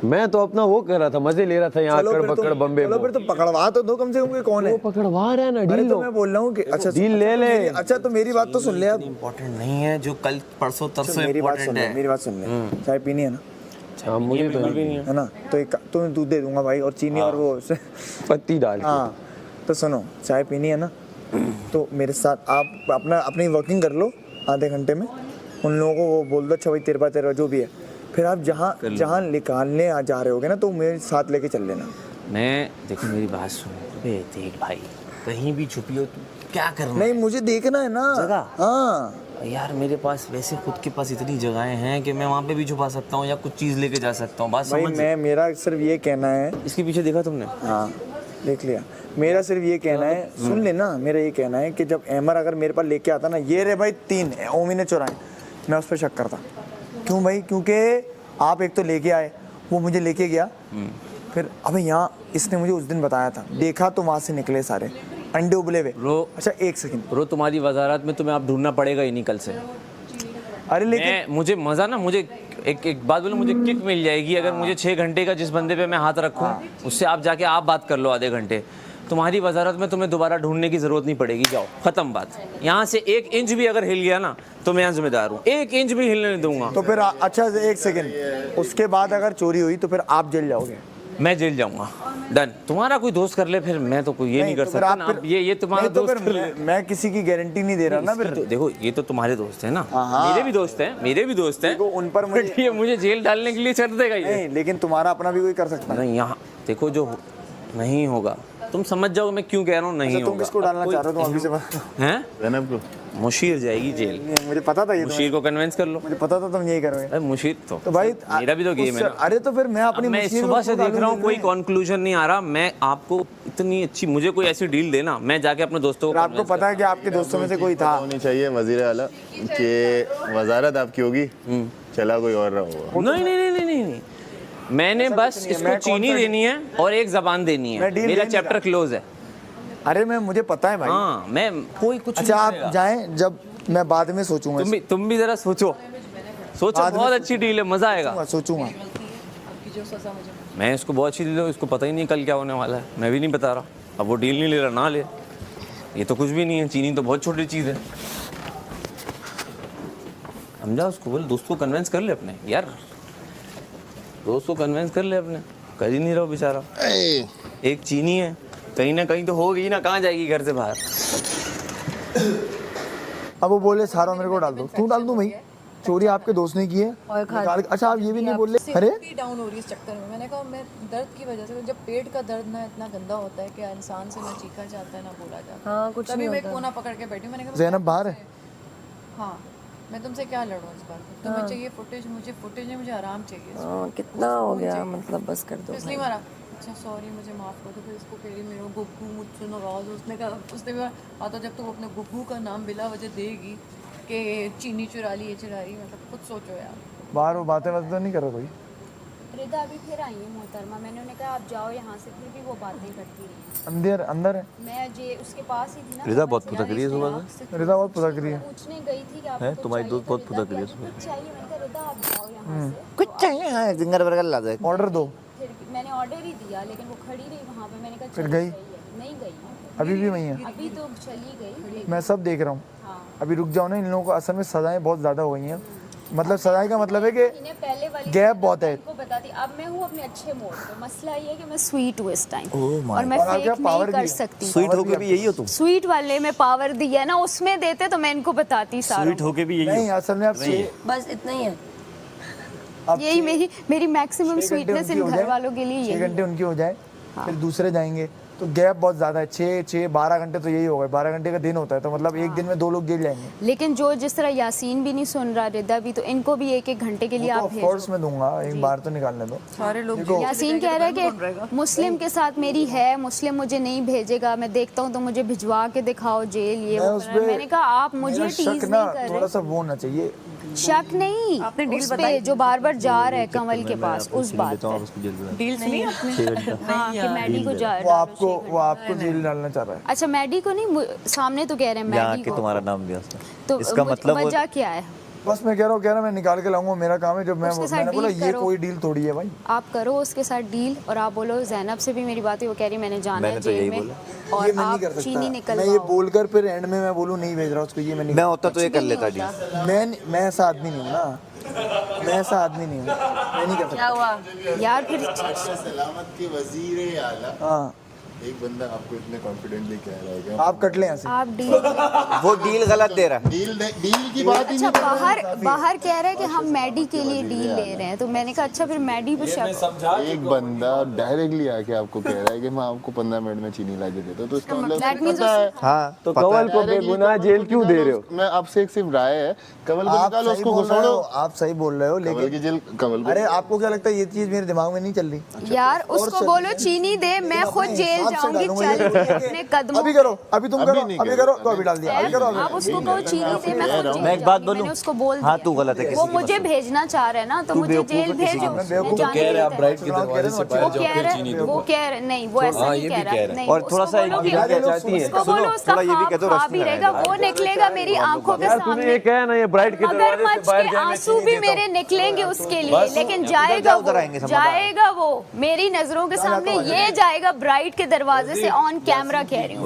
मैं तो अपना वो कर रहा था, मजे ले रहा था यहाँ चलो अकड़ फिर बकड़ बम्बे। चलो फिर तो पकड़वा तो दो कम से कम कि कौन है। वो पकड़वा रहा है ना, अरे डील तो लो। मैं बोल रहा हूँ कि अच्छा डील ले ले। अच्छा तो मेरी बात तो सुन ले अब। इम्पोर्टेंट नहीं है जो कल परसों तरसों मेरी बात सुन इम्पोर्टेंट ले, है। मेरी बात सुन ले। चाय पीनी है ना? हाँ मुझे तो नहीं, है ना? तो एक तुम्हें दूध दे दूंगा भाई, और चीनी और वो पत्ती डाल के। हाँ तो सुनो, चाय पीनी है ना, तो मेरे साथ आप अपनी वर्किंग कर लो आधे घंटे में। उन लोगों को वो बोल दो अच्छा भाई तेरबा जो भी है, फिर आप जहाँ निकालने जा रहे होगे ना, तो मेरे साथ लेके चल लेना। मैं देखो मेरी बात सुन, अबे देख भाई, कहीं भी छुपी हो तू क्या करना? नहीं मुझे देखना है ना जगह? हाँ यार मेरे पास वैसे खुद के पास इतनी जगहें हैं कि मैं वहाँ पे भी छुपा सकता हूँ या कुछ चीज़ लेके जा सकता हूँ। बात भाई, समझ? मेरा सिर्फ ये कहना है। इसके पीछे देखा तुमने? हाँ देख लिया। मेरा सिर्फ ये कहना है, सुन लेना, मेरा ये कहना है कि जब अहमर अगर मेरे पास लेके आता ना, ये रे भाई 3 ओमी ने चुराए, मैं उस पर शक करता। क्यों भाई? क्योंकि आप एक तो लेके आए, वो मुझे लेके गया, फिर अबे यहाँ इसने मुझे उस दिन बताया था, देखा तो वहाँ से निकले सारे अंडे उबले हुए। अच्छा 1 सेकंड ब्रो, तुम्हारी वजारत में तुम्हें आप ढूंढना पड़ेगा ही नहीं कल से। अरे लेकिन मुझे मज़ा ना, मुझे एक बात बोलो, मुझे किक मिल जाएगी अगर मुझे 6 घंटे का जिस बंदे पे मैं हाथ रखूं, उससे आप जाके आप बात कर लो आधे घंटे। तुम्हारी वजारत में तुम्हें दोबारा ढूंढने की जरूरत नहीं पड़ेगी, जाओ, खत्म बात। यहाँ से 1 इंच भी अगर हिल गया ना तो मैं यहाँ जिम्मेदार हूँ, 1 इंच भी हिलने नहीं दूंगा। तो फिर अच्छा 1 सेकंड, उसके बाद अगर चोरी हुई तो फिर आप जेल जाओगे? मैं जेल जाऊंगा, डन। तुम्हारा कोई दोस्त कर ले, फिर मैं तो कोई ये नहीं कर तो फिर सकता आप ना। फिर- अब ये तुम्हारा नहीं, तो दोस्त फिर कर ले। मैं किसी की गारंटी नहीं दे रहा ना फिर। तो देखो ये तो तुम्हारे दोस्त है ना, हाँ। मेरे भी दोस्त हैं, मेरे भी दोस्त हैं। देखो, उन पर मुझे- ये मुझे जेल डालने के लिए छड़ देगा ये। नहीं, लेकिन तुम्हारा अपना भी कोई कर सकता है। नहीं, यहाँ देखो जो नहीं होगा, तुम समझ जाओगे मैं क्यों कह रहा हूँ नहीं अच्छा, तुम होगा। किसको डालना चाह रहे हो? तुम अभी से बता। हैं? ज़ैनब को। मुशीर जाएगी जेल। नहीं, मुझे पता था ये मुशीर को कन्विंस कर लो। मुझे पता था तुम यही करोगे। अरे मुशीर तो भाई मेरा भी तो गेम है ना। अरे तो फिर मैं अब अपनी मैं मुशीर सुबह को से क्यों देख रहा हूँ, डालूं कोई जेल में? कंक्लूजन नहीं आ रहा। मैं आपको इतनी अच्छी, मुझे कोई ऐसी डील देना, मैं जाके अपने दोस्तों फिर को आपको पता है कि आपके दोस्तों में से कोई था। होनी चाहिए वजीर आला कि वजारत आपकी होगी, चला कोई और रहा होगा। नहीं नहीं नहीं नहीं नहीं नहीं। मैंने बस नहीं है, इसको मैं चीनी कौन सा- देनी है और एक जबान देनी है, मैं डील मेरा नहीं चैप्टर रहा। क्लोज है। अरे मैं मुझे पता है भाई। हाँ, मैं कोई कुछ अच्छा नहीं आप करेगा। जाएं, जब मैं बाद में सोचूंगा। तुम भी जरा सोचो, बाद में बहुत अच्छी डील है, मजा आएगा। सोचूंगा। मैं इसको बहुत अच्छी डील है, इसको पता ही नहीं कल क्या होने वाला है, मैं भी नहीं बता रहा। अब वो डील नहीं ले रहा ना ले, ये तो कुछ भी नहीं है। चीनी तो बहुत छोटी चीज़ है। समझा उसको, बोल दोस्त को कन्विंस कर ले अपने, यार दोस्त को कन्विंस कर ले अपने, कर ही नहीं रहा बेचारा। एक चीनी है, कहीं ना कहीं तो होगी ना, कहाँ जाएगी घर से बाहर। अब वो बोले सारा मेरे को डाल दो, क्यों डाल दूं भाई? चोरी आपके दोस्त ने की है। और निकाल- अच्छा आप ये भी नहीं बोल रहे? अरे डाउन हो रही है इस चक्कर में। मैंने कहा मैं दर्द की वजह से, जब पेट का दर्द ना इतना गंदा होता है कि इंसान से ना चीखा जाता है ना बोला जाता है। हाँ कुछ तभी नहीं मैं होता। कोना पकड़ के बैठी, मैंने कहा ज़ैनब बाहर है? हाँ, मैं तुमसे क्या लड़ूं इस बात पे? तुम्हें चाहिए फुटेज, मुझे फुटेज है, मुझे आराम चाहिए। हाँ, कितना हो गया मतलब, बस कर दो इसलिए मारा। अच्छा सॉरी, मुझे माफ़ कर दो। फिर इसको कह रही मेरे गुग्गू मुझसे नाराज़। उसने कहा, उसने भी आता जब तुम अपने गुग्गू का नाम बिला वजह देगी कि चीनी चुरा ली, ये चुरा रही, मतलब खुद सोचो यार। बाहर वो बातें तो नहीं करो कोई? रिदा अभी फिर आई है मोहतरमा, मैंने उन्हें कहा आप जाओ यहाँ से, फिर भी वो बातें करती रही। अंदर अंदर है। मैं जे उसके पास ही थी ना। रिदा बहुत पुतक रही है सुबह से। रिदा बहुत पुतक रही है। पूछने गई थी कि आपको है, कुछ तुम्हारी चाहिए? दोस्त तो बहुत रिदा पुतक भी रही है अभी कुछ चाहिए? मैंने कहा रिदा आप जाओ यहाँ से। कुछ चाहिए, हाँ जिंगर बर्गर ला दे। ऑर्डर दो। फिर मैंने ऑर्डर ही दिया, लेकिन वो खड़ी रही वहाँ पे। मैंने कहा फिर चलो गई? सही है। नहीं गई, अभी भी वहीं है? अभी तो चली गई। मैं सब देख रहा हूँ। हाँ, अभी रुक जाओ ना, इन लोगों को असल में सजाएं बहुत ज़्यादा हो गई हैं। मतलब सजाएं का मतलब है कि इन्हें पहले वाली गैप बहुत है। को बताती। अब मैं हूँ अपने अच्छे मोड पे। मसला ये है कि मैं स्वीट हूँ इस टाइम, और मैं और आपके फेक पावर नहीं कर भी- सकती। स्वीट होके भी यही हो तुम? स्वीट वाले में पावर दिया है ना, उसमें देते तो मैं इनको बताती सारा। स्वीट होके भी यही नहीं, असल में आप बस इतना ही है। यही मेरी मैक्सिमम 6 घंटे स्वीटनेस उनकी इन हो घर जाए, वालों के लिए 6 यही घंटे है। उनकी हो जाए, फिर दूसरे जाएंगे तो गैप बहुत ज़्यादा है। 12 घंटे तो यही होगा। 12 घंटे का दिन होता है, तो मतलब एक दिन में 2 लोग जेल जाएंगे। लेकिन जो जिस तरह यासीन भी नहीं सुन रहा, रिदा भी, तो इनको भी 1-1 घंटे के लिए आप ऑफ कोर्स भेजो। मैं दूंगा, एक बार तो निकालने दो। सारे लोग देखो, यासीन कह रहा है कि मुस्लिम के साथ मेरी है, मुस्लिम मुझे नहीं भेजेगा, मैं देखता हूँ तो मुझे भिजवा के दिखाओ जेल, ये मैं वो उस कर रहा है। पे- मैंने कहा आप मुझे मेरा टीज शक ना नहीं कर थोड़ा रहे। सा वो होना चाहिए। शक नहीं, उस पे जो बार बार जा रहा है कंवल के पास, उस बात पे। डील सुनी आपने? हाँ, कि मैडी को जा वो आपको जेल डालना चाह रहा है। अच्छा मैडी को नहीं, सामने तो कह रहे हैं यहाँ मैडी के को। तुम्हारा नाम दिया उसने। तो इसका मतलब वो- वजह क्या है? बस मैं कह रहा हूँ मैं निकाल के लाऊंगा, मेरा काम है। जब उसके साथ मैंने बोला डील ये करो। कोई डील थोड़ी है भाई। आप करो उसके साथ डील, और आप बोलो ज़ैनब से भी मेरी बात है, वो कह रही मैंने जाना है मैंने तो जेल यही में, बोला। ये और मैं नहीं आप कर चीनी सकता। निकल मैं ये बोलकर फिर एंड में मैं बोलूँ नहीं भेज रहा उसको, ये मैं होता तो ये कर लेता जी। मैं ऐसा आदमी नहीं हूँ ना, मैं ऐसा आदमी नहीं हूँ, मैं नहीं कर क्या सकता। हुआ? यार फिर सलामत के वजीर आला हाँ, एक बंदा आपको इतने कॉन्फिडेंटली कह रहा है कि आप कट लें यहाँ से। आप डील वो डील गलत दे रहा है। डील की बात ही अच्छा बाहर कह रहा है कि हम मैडी के लिए डील ले रहे हैं, तो मैंने कहा अच्छा फिर मैडी पे शक। एक बंदा डायरेक्टली आके आपको कह रहा है कि मैं आपको 15 मिनट में चीनी ला के देता हूं, तो इसका मतलब That means पता है। हाँ तो कंवल को बेगुनाह जेल क्यों दे रहे हो? मैं आपसे एक सिर्फ राय है, कंवल को आप निकालो, सही उसको बोल रहे हो, घुसोड़ो। आप सही बोल रहे हो, कंवल की लेकिन जेल, कंवल को अरे आपको क्या लगता है ये चीज मेरे दिमाग में नहीं चल रही? यार उसको बोलो चीनी दे, मैं खुद जेल जाऊंगी, चल अपने कदमों। अभी करो, अभी तुम करो, नहीं अभी करो, करो, तो अभी डाल दिया, अभी करो, आप उसको कहो चीनी दे, मैं खुद जेल मैं एक बात जाऊंगी। बोलूं? मैंने उसको बोल हाँ, दिया। तू गलत है किसी वो की मुझे भेजना चाह रहा है ना, तो मुझे जेल भेजो। मैं जाने नहीं ब्राइट के दरवाजे से बाहर वो जाओ कह फिर रहा चीनी है, दो। वो कह रहा नहीं, वो ऐसा नहीं कह रहा नहीं। और थोड़ा सा उसको बोलो ये कि- क्या चाहती है? उसको बोलो उसका थोड़ा ये भी कह दो, ख्वाब रस्म भी रहेगा, वो निकलेगा मेरी आंखों के यार तूने सामने। ये कहा ना, ये ब्राइट के दरवाजे से मगरमच्छ बाहर के जाए, मैं आंसू चीनी भी देता हूं। मेरे निकलेंगे उसके लिए, लेकिन जाएगा उधर आएंगे वो, समाधान। जाएगा वो मेरी नजरों के सामने, ये जाएगा ब्राइट के दरवाजे से ऑन कैमरा कह रही हूँ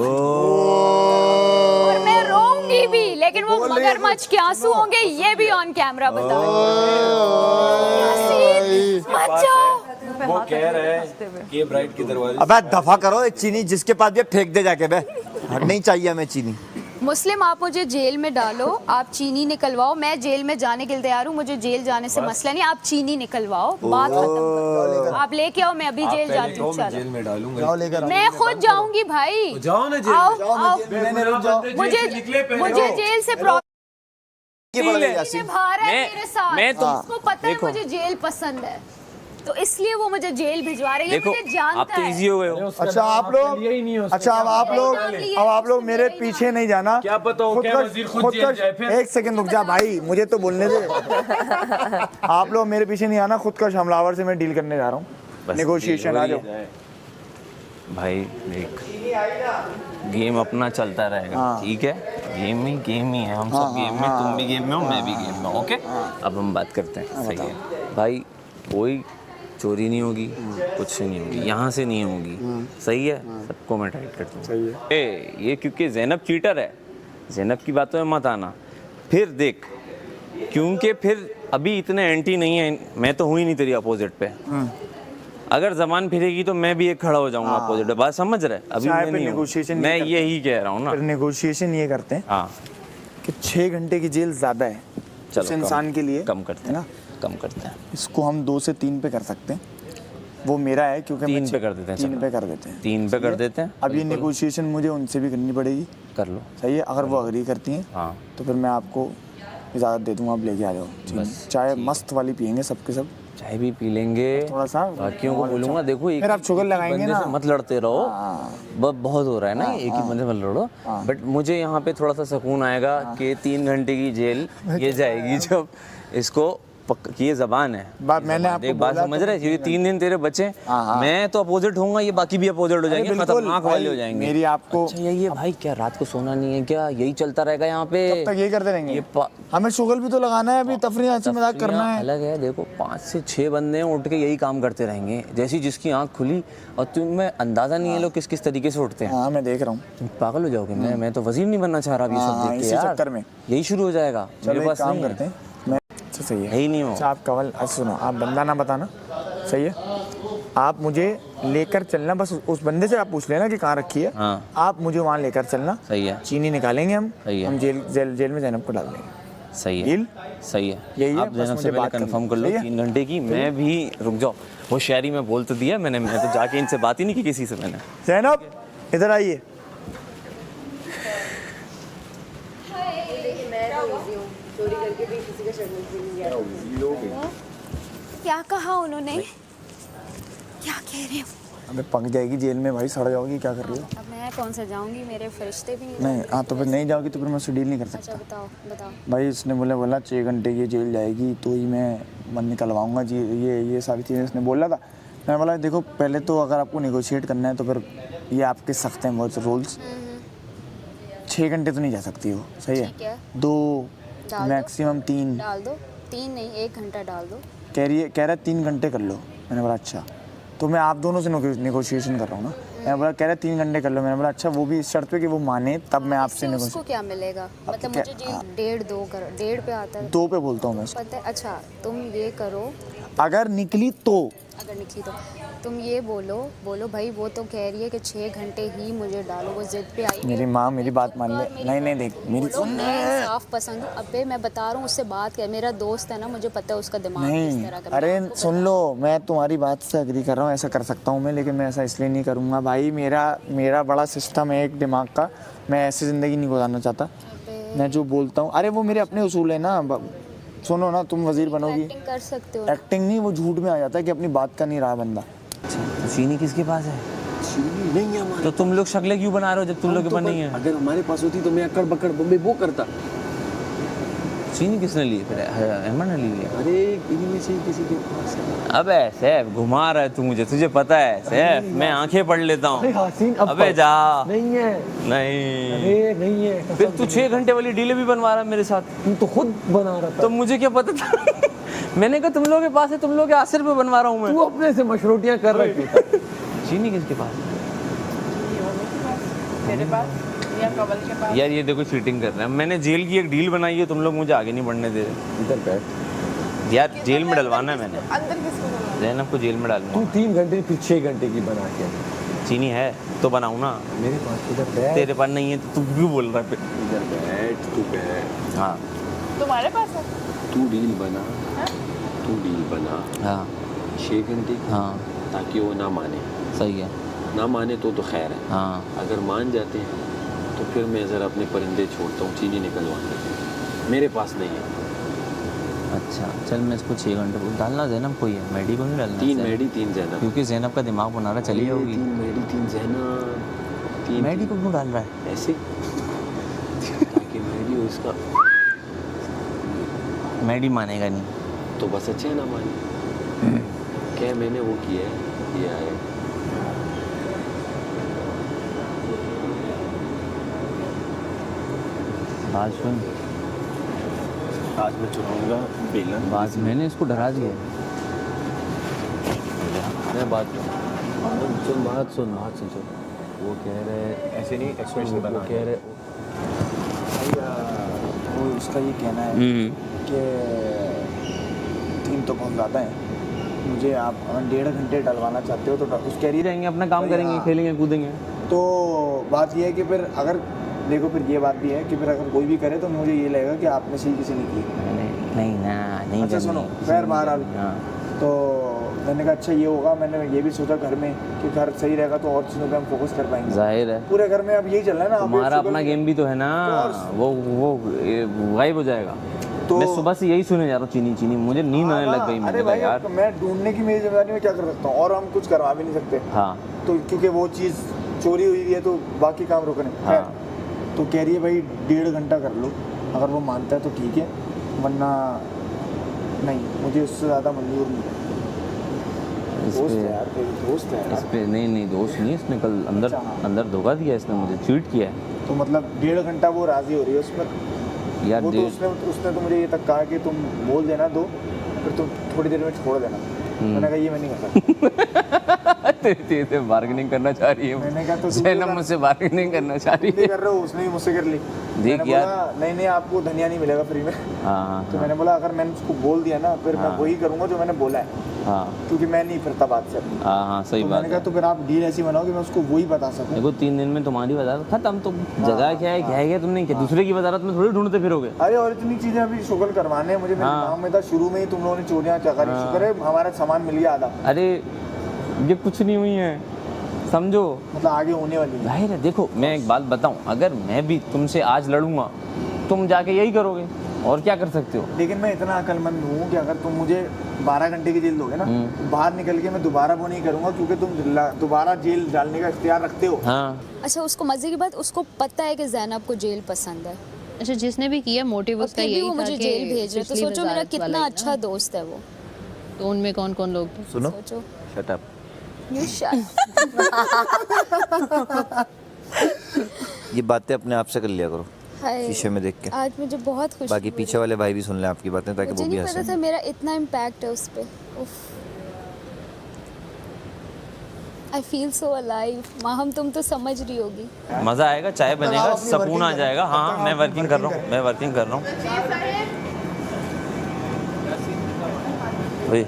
और मैं रोऊंगी भी, लेकिन वो मगरमच्छ के आंसू होंगे ये भी ऑन कैमरा बता वो कह रहे हैं कि ब्राइड के दरवाजे अबे दफा करो, चीनी जिसके पास भी फेंक दे जाके बे, नहीं चाहिए हमें चीनी। मुस्लिम आप मुझे जेल में डालो, आप चीनी निकलवाओ, मैं जेल में जाने के लिए तैयार हूँ, मुझे जेल जाने से मसला नहीं, आप चीनी निकलवाओ, बात खत्म करो। आप लेके आओ, मैं अभी जेल जाती हूँ। जेल में डालूंगा, मैं खुद जाऊंगी भाई, जाओ ना जेल। आओ, मुझे जेल से प्रॉब्लम भार है मेरे साथ, मैं तो उसको पता है मुझे जेल पसंद है, तो इसलिए वो मुझे जेल भिजवा रही है, मुझे जानता आप तो इजी हो गए हो। अच्छा अब आप लोग मेरे पीछे नहीं जाना। क्या पता हो क्या वजीर खुद जेल जाए फिर। एक सेकंड रुक जा भाई, मुझे तो बोलने दे। आप लोग मेरे पीछे नहीं आना, खुद का हमलावर से मैं डील करने जा रहा हूँ, नेगोशिएशन आ जाओ भाई। देख गेम अपना चलता रहेगा, ठीक है, गेम ही है, हम सब गेम में, तुम भी गेम में हो, मैं भी गेम में, ओके। अब हम बात करते हैं, सही है भाई, कोई चोरी नहीं होगी, कुछ नहीं होगी, यहाँ से नहीं होगी, सही है, सबको मैं टाइट करता हूँ, सही है। ये क्योंकि ज़ैनब चीटर है, ज़ैनब की बातों में मत आना, फिर देख, क्योंकि फिर अभी इतने एंटी नहीं है, मैं तो हूँ ही नहीं तेरी अपोजिट पे, अगर जबान फिरेगी तो मैं भी एक खड़ा हो जाऊंगा अपोजिट पे, बात समझ रहे, अभी मैं नहीं हूँ, मैं यही कह रहा हूँ ना। नेगोशिएशन ये करते हैं हाँ कि 6 घंटे की जेल ज़्यादा है उस इंसान के लिए, कम करते हैं, कम करते हैं, इसको हम 2 से 3 पे कर सकते हैं, वो मेरा है क्योंकि 3 पे कर देते हैं, 3 पे कर देते हैं, 3 पे कर देते हैं। अब ये नेगोशिएशन मुझे उनसे भी करनी पड़ेगी, कर लो, सही है, अगर वो अग्री करती हैं हाँ तो फिर मैं आपको इजाज़त दे दूँगा, आप लेके आ जाओ, चाय मस्त वाली पियेंगे सबके सब, चाय भी पी लेंगे, थोड़ा सा बाकियों को बोलूंगा देखो एक फिर आप शुगर लगाएंगे ना, मत लड़ते रहो, बहुत हो रहा है ना, एक ही बंदे मत लड़ो, बट मुझे यहाँ पे थोड़ा सा सुकून आएगा कि 3 घंटे की जेल ये जाएगी जब इसको कि ये जबान है, मैंने आपको एक बात समझ रहे, ये 3 दिन तेरे बच्चे, मैं तो अपोजिट होऊंगा, ये बाकी भी अपोजिट हो जाएंगे, खतरनाक वाले हो जाएंगे मेरी आपको। अच्छा यही है भाई, क्या रात को सोना नहीं है क्या, यही चलता रहेगा यहाँ पे, कब तक यही करते रहेंगे? हमें शुगर भी तो लगाना है, अभी तफरीह हंसी मजाक करना है, अलग है। देखो 5 से 6 बंदे उठ के यही काम करते रहेंगे, जैसी जिसकी आंख खुली, और तुम्हें अंदाजा नहीं है लोग किस किस तरीके से उठते हैं। हाँ मैं देख रहा हूँ, तुम पागल हो जाओगे, मैं तो वजीर नहीं बनना चाह रहा, ये सब देख के यार, चक्कर में यही शुरू हो जाएगा, मेरे पास काम करते हैं, सही है ही नहीं हो। अच्छा आप कवल, सुनो, आप बंदा ना बताना, सही है, आप मुझे लेकर चलना, बस उस बंदे से आप पूछ लेना कि कहाँ रखी है, हाँ। आप मुझे वहाँ लेकर चलना, सही है, चीनी निकालेंगे हम, सही है, हम जेल में ज़ैनब को डाल देंगे, सही है, डील सही है, यही है, आप ज़ैनब से पहले कंफर्म कर लो 3 घंटे की, मैं भी रुक जाओ, वो शायरी में बोल तो दिया मैंने, मैं तो जाके इनसे बात ही नहीं की किसी से मैंने। ज़ैनब इधर आइए, क्या कहा उन्होंने, क्या कह रहे हो? अबे पक जाएगी जेल में भाई, सड़ जाओगी, क्या कर रही हो? अब मैं कौन सा जाऊंगी, मेरे फरिश्ते भी नहीं, हाँ तो फिर नहीं जाओगी तो फिर मैं उससे डील नहीं कर सकता। अच्छा बताओ भाई इसने बोला 6 घंटे की जेल जाएगी तो ही मैं निकलवाऊंगा जी, ये सारी चीज़ें इसने बोला था। मैं बोला देखो पहले तो अगर आपको नेगोशिएट करना है तो फिर ये आपके सख्त हैं बहुत रूल्स, 6 घंटे तो नहीं जा सकती हो, सही है, 2 मैक्सिमम 3 डाल दो, 3 नहीं 1 घंटा डाल दो, कह रहा है 3 घंटे कर लो, मैंने बोला अच्छा, तो मैं आप दोनों से नेगोशिएशन कर रहा हूँ ना, मैं बोला कह रहा है 3 घंटे कर लो, मैंने बोला अच्छा वो भी इस शर्त पे कि वो माने तब मैं आपसे उसको क्या मिलेगा, मतलब मुझे जी 1.5 पे आता है, 2 पे बोलता हूँ मैं उसको, पता है। अच्छा तुम ये करो, अगर निकली तो तुम ये बोलो भाई वो तो कह रही है कि 6 घंटे ही मुझे डालो, वो जिद पे आई, मेरी माँ मेरी बात मान ले, नहीं देख मेरी मैं साफ पसंद हूँ, अबे मैं बता रहा हूँ उससे बात कर, मेरा दोस्त है ना, मुझे पता है उसका दिमाग किस तरह का। अरे सुन लो, मैं तुम्हारी बात से एग्री कर रहा हूँ, ऐसा कर सकता हूँ मैं, लेकिन मैं ऐसा इसलिए नहीं करूँगा भाई, मेरा बड़ा सिस्टम है एक दिमाग का, मैं ऐसी ज़िंदगी नहीं गुजारना चाहता, मैं जो बोलता हूँ, अरे वो मेरे अपने उसूल है ना, सुनो ना, तुम वजीर बनोगी, एक्टिंग कर सकते हो, एक्टिंग नहीं, वो झूठ में आ जाता है कि अपनी बात का नहीं रहा बंदा। अच्छा चीनी किसके पास है? चीनी नहीं है हमारे, तो तुम लोग शक्लें क्यों बना रहे हो जब तुम लोग के पास नहीं है? अगर हमारे पास होती तो मैं अकड़ बकड़ बम्बे वो करता। चीनी किसने ली फिर? अहमद ने ली है। अरे इन्हीं में से किसी के पास है। अबे सैफ घुमा रहा है तू मुझे, तुझे पता है सैफ, मैं आंखें पढ़ लेता हूँ। अबे जा, नहीं है, नहीं, अरे नहीं है, फिर तू 6 घंटे वाली डीले भी बनवा रहा है मेरे साथ। तू तो खुद बना रहा था। तो मुझे क्या पता था मैंने कहा तुम लोगों के पास है, तुम लोग के आसिर पे बनवा रहा हूँ मैं। तू अपने से मशरूटियाँ कर रही थी। चीनी किसके पास है? तेरे पास या कवल के पास? यार ये देखो चीटिंग कर रहे हैं। मैंने जेल की एक डील बनाई है, तुम लोग मुझे आगे नहीं बढ़ने दे रहे। इधर बैठ। यार जेल में डलवाना है मैंने, अंदर किसको बुलाना? जैनब को जेल में डालूंगा। तू 3 घंटे फिर 6 घंटे की बना के चीनी है तो बनाऊँ ना, मेरे पास। इधर बैठ, तेरे पास नहीं है तो तू क्यों बोल रहा है फिर? इधर बैठ, तू बैठ। हाँ तुम्हारे पास है? तू डील बना, तू डील बना हाँ 6 घंटे की, हाँ ताकि वो ना माने। सही है। ना माने तो खैर है, हाँ अगर मान जाते हैं तो फिर मैं ज़रा अपने परिंदे छोड़ता हूँ, चीनी निकलवाने के। मेरे पास नहीं है। अच्छा चल मैं इसको 6 घंटे को डालना, जैनब को ही है, मैडी को नहीं डालना। 3 मैडी 3 जैनब, क्योंकि जैनब का दिमाग बना रहा, चली जाओगी। 3 मैडी 3 जैनब, 3 मैडी को क्यों डाल रहा है? ऐसे ताकि मैडी हो इसका, मैडी मानेगा नहीं तो बस अच्छा है ना माने। क्या मैंने वो किया है, किया है। बात सुन, आज मैं चुनाऊंगा बेलन। बात मैंने इसको डरा दिया। मैं बात सुन, बात सुन, बात सुन सुन। वो कह रहे, ऐसे नहीं एक्सप्रेशन वो बना कह रहे, वो उसका ये कहना है कि 3 तो बहुत ज़्यादा है, मुझे आप अगर 1.5 घंटे डलवाना चाहते हो तो उस कैरियर रहेंगे, अपना काम करेंगे, खेलेंगे कूदेंगे। तो बात ये है कि फिर अगर देखो, फिर ये बात भी है कि फिर अगर कोई भी करे तो मुझे ये लगेगा कि आप में से ही किसी ने की। नहीं ना, नहीं अच्छा करनी। सुनो, खैर बहरहाल हाँ। तो मैंने कहा अच्छा ये होगा, मैंने ये भी सोचा घर में कि घर सही रहेगा तो और चीज़ों पे हम फोकस कर पाएंगे। जाहिर है पूरे घर में अब यही चल रहा है ना, तुम्हारा अपना गेम भी तो है ना, वो गायब हो जाएगा। तो मैं सुबह से यही सुने जा रहा हूँ, चीनी चीनी, मुझे नींद आने लग गई। अरे मैंने भाई कहा यार मैं ढूंढने की मेरी जिम्मेदारी में क्या कर सकता हूँ, और हम कुछ करवा भी नहीं सकते। हाँ तो क्योंकि वो चीज़ चोरी हुई है तो बाकी काम रुकने। हाँ। तो कह रही है भाई 1.5 घंटा कर लो, अगर वो मानता है तो ठीक है, वरना नहीं, मुझे उससे ज़्यादा मंजूर नहीं है। इस दोस्त पे है यार, मेरी दोस्त है इस यार। पे नहीं दोस्त नहीं, इसने कल अंदर अच्छा। अंदर धोखा दिया, इसने मुझे चीट किया है। तो मतलब 1.5 घंटा वो राज़ी हो रही है उसमें। यार वो तो उसने तो मुझे ये तक कहा कि तुम बोल देना दो, फिर तुम थोड़ी देर में छोड़ देना। मैंने कहा ये मैं नहीं कर सकता। तेरे बार्गेनिंग करना चाह रही है। मैंने कहा तो जैनब मुझसे बार्गेनिंग करना चाह रही है। कर रहे हो, उसने भी मुझसे कर ली। देख मैंने यार। बोला नहीं नहीं आपको धनिया नहीं मिलेगा फ्री में। हाँ तो मैंने बोला अगर मैंने उसको बोल दिया ना, फिर मैं वही करूँगा जो मैंने बोला है, हाँ क्योंकि मैं नहीं फिरता बात से। हाँ सही तो बात मैंने कहा है। तो फिर आप डील ऐसी बनाओ कि मैं उसको वही बता सकूँ। देखो 3 दिन में तुम्हारी वजारत खत्म, तो जगह क्या है क्या तुमने क्या दूसरे की वजारत में थोड़ी ढूंढते फिरोगे। अरे और इतनी चीज़ें अभी शुगर करवाने हैं मुझे, मेरे हाँ। दिमाग में था शुरू में ही तुम लोगों ने चोरियाँ क्या करी। शुक्र है हमारा सामान मिल गया आधा, अरे ये कुछ नहीं हुई है, समझो। मतलब आगे होने वाली है। जाहिर है, देखो मैं एक बात बताऊं, अगर मैं भी तुमसे आज लड़ूंगा, तुम जाके यही करोगे, और क्या कर सकते हो। लेकिन मैं इतना अक्लमंद हूँ कि अगर तुम मुझे 12 घंटे की जेल दोगे ना, तो बाहर निकल के मैं दोबारा वो नहीं करूँगा, क्योंकि तुम दोबारा जेल डालने का इख्तियार रखते हो। हाँ अच्छा उसको मजे की बात, उसको पता है कि जैनब को जेल पसंद है, अच्छा जिसने भी किया मोटिव और उसका फिर भी यही वो था मुझे कि जेल भेज रहे, तो पिछली सोचो मेरा वजारत वाला कितना ही अच्छा दोस्त है वो। तो उनमें कौन कौन लोग थे? सुनो, सोचो शट अप। You shut. ये बातें अपने आप से कर लिया करो, हाय शीशे में देख के। आज मुझे बहुत खुशी बाकी हुई। पीछे वाले भाई भी सुन लें आपकी बातें, ताकि मुझे वो भी नहीं पता था हंसें। मेरा इतना इम्पैक्ट है उस पे। I feel so alive. Maham तुम तो समझ रही होगी। मजा आएगा, चाय बनेगा, आप अपनी सुकून working आ करें। जाएगा। हाँ तब तक मैं आप वर्किंग कर रहा working हूँ, मैं वर्किंग कर रहा हूँ। वही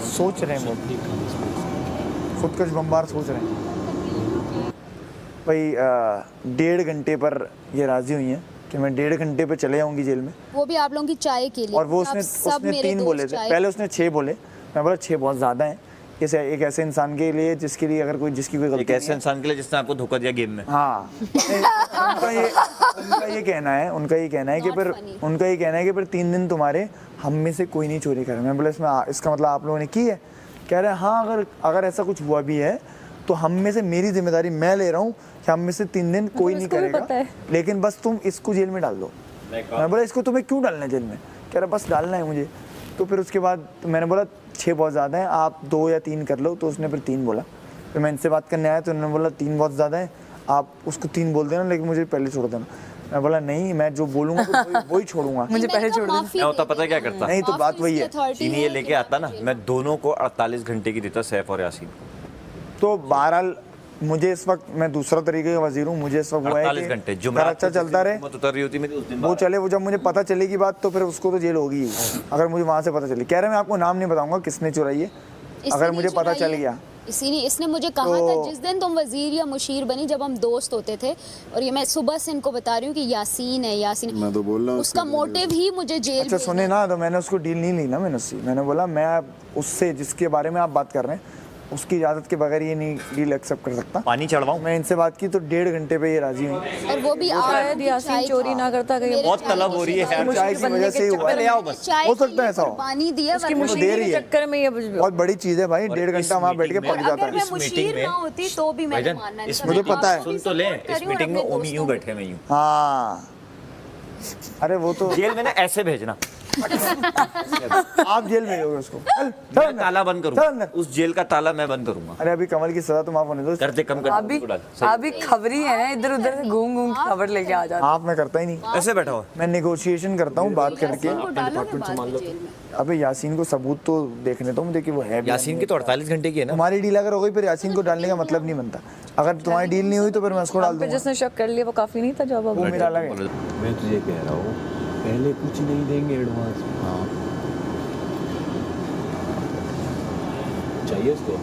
सोच रहे हैं वो, खुद कुछ बम्बार सोच रहे हैं भाई। 1.5 घंटे पर ये राज़ी हुई हैं कि मैं 1.5 घंटे पे चले जाऊंगी जेल में। वो भी आप लोगों की चाय के लिए। और वो आप उसने सब उसने मेरे 3 बोले दोस्त थे, चाय- पहले उसने 6 बोले। मैं बोला 6 बहुत ज़्यादा हैं, जैसे एक ऐसे इंसान के लिए जिसके लिए अगर कोई जिसकी कोई एक गलती ऐसे इंसान के लिए जिसने आपको धोखा दिया गेम में। हाँ उनका ये कहना है, कि Not फिर funny. उनका ये कहना है कि फिर 3 दिन तुम्हारे हम में से कोई नहीं चोरी करे। मैं बोला इसमें इसका मतलब आप लोगों ने की है? कह रहे हैं हाँ, अगर ऐसा कुछ हुआ भी है तो हम में से, मेरी जिम्मेदारी मैं ले रहा हूँ कि हम में से 3 दिन कोई नहीं करेगा, लेकिन बस तुम इसको जेल में डाल दो। मैं बोला इसको तुम्हें क्यों डालना है जेल में? कह रहा बस डालना है मुझे। तो फिर उसके बाद तो मैंने बोला 6 बहुत ज़्यादा है, आप 2 या 3 कर लो। तो उसने फिर 3 बोला। फिर मैं इनसे बात करने आया तो उन्होंने बोला 3 बहुत ज़्यादा है, आप उसको 3 बोल देना, लेकिन मुझे पहले छोड़ देना। मैं बोला नहीं, मैं जो बोलूँगा तो वही छोड़ूंगा। मुझे पहले छोड़ देना। मैं होता पता क्या करता, नहीं तो बात वही है। चीनी ये लेके आता ना, मैं दोनों को 48 घंटे की देता, सैफ और यासीन। तो बहरहाल मुझे इस वक्त मैं दूसरा तरीके का वजीर हूँ, मुझे इस वक्त वो है 48 घंटे कि जुमेरात खर्चा को चलता रहे, हुकूमत उतर रही होती मेरी उस दिन वो चले, वो जब मुझे पता चलेगी बात तो फिर उसको तो जेल होगी ही, अगर मुझे वहाँ से पता चले। कह रहे मैं आपको नाम नहीं बताऊंगा किसने चुराई है, अगर मुझे पता चल गया। इसीलिए इसने मुझे कहा था जिस दिन तुम वजीर या मुशीर बनी, जब हम दोस्त होते थे, और ये मैं सुबह से इनको बता रही हूँ कि यासीन है, यासीन। मैं तो बोल रहा हूँ उसका मोटिव ही मुझे जेल अच्छा सुने ना, तो मैंने उसको डील नहीं ली ना, मैंने उससे मैंने बोला मैं उससे जिसके बारे में आप बात कर रहे हैं उसकी इजाज़त के बगैर ये नहीं डील एक्सेप्ट कर सकता। पानी चढ़वाऊं? मैं इनसे बात की तो 1.5 घंटे पे ये राजी हुई। और वो भी शायद यासीन चोरी ना करता कहीं। बहुत तलब हो रही है यार, चाय की वजह से ही हुआ, ले आओ बस। हो सकता है ऐसा हो, पानी दिया उसकी वरना- मुशीर के चक्कर में ये बहुत बड़ी चीज़ है भाई, 1.5 घंटा वहाँ बैठ के पक जाता अगर है। मैं मुशीर ना होती तो भी मैंने मानना नहीं था। मुझे पता है। सुन तो ले, इस मीटिंग में ओमी यूं बैठे मैं यूं। हाँ अरे वो तो जेल में ना ऐसे भेजना, आप जेल भेजोगे उसको, चल चल मैं अंदर, ताला बंद चल करूंगा, अंदर। उस जेल का ताला मैं बंद करूंगा। अरे अभी कमल की सजा तो माफ होने दो। कर दे, कम कर आप भी खबरी है ना, इधर उधर से घूम घूम के खबर लेके आ जाते। आप मैं करता ही नहीं, ऐसे बैठा हो। मैं नेगोशिएशन करता हूँ बात करके। अबे यासीन को सबूत तो देखने दो मुझे कि वो है भी। यासीन की तो 48 घंटे की है ना। तुम्हारी डील अगर हो गई फिर यासीन को डालने का मतलब नहीं बनता, अगर तुम्हारी डील नहीं हुई तो फिर मैं उसको डाल पे दूंगा, जिसने शक कर लिया वो काफी नहीं था जवाब। वो मेरा अलग है। मैं तुझे कह रहा हूँ पहले कुछ नहीं देंगे एडवांस। हाँ चाहिए इसको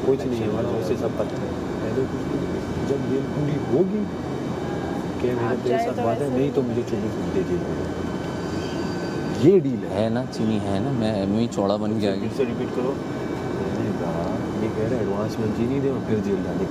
कुछ नहीं है हमारा, उसे सब पता है। पहले कुछ नहीं देंगे। जब डील पूरी होगी क्या मेरे तेरे साथ बात है, नहीं तो मुझे 24 घंटे जेल में। ये डील है ना, चीनी है ना, मैं चौड़ा बन गया। फिर से रिपीट करो। मैंने कहा ये कह रहे एडवांस में चीनी दे और फिर जेल डाले।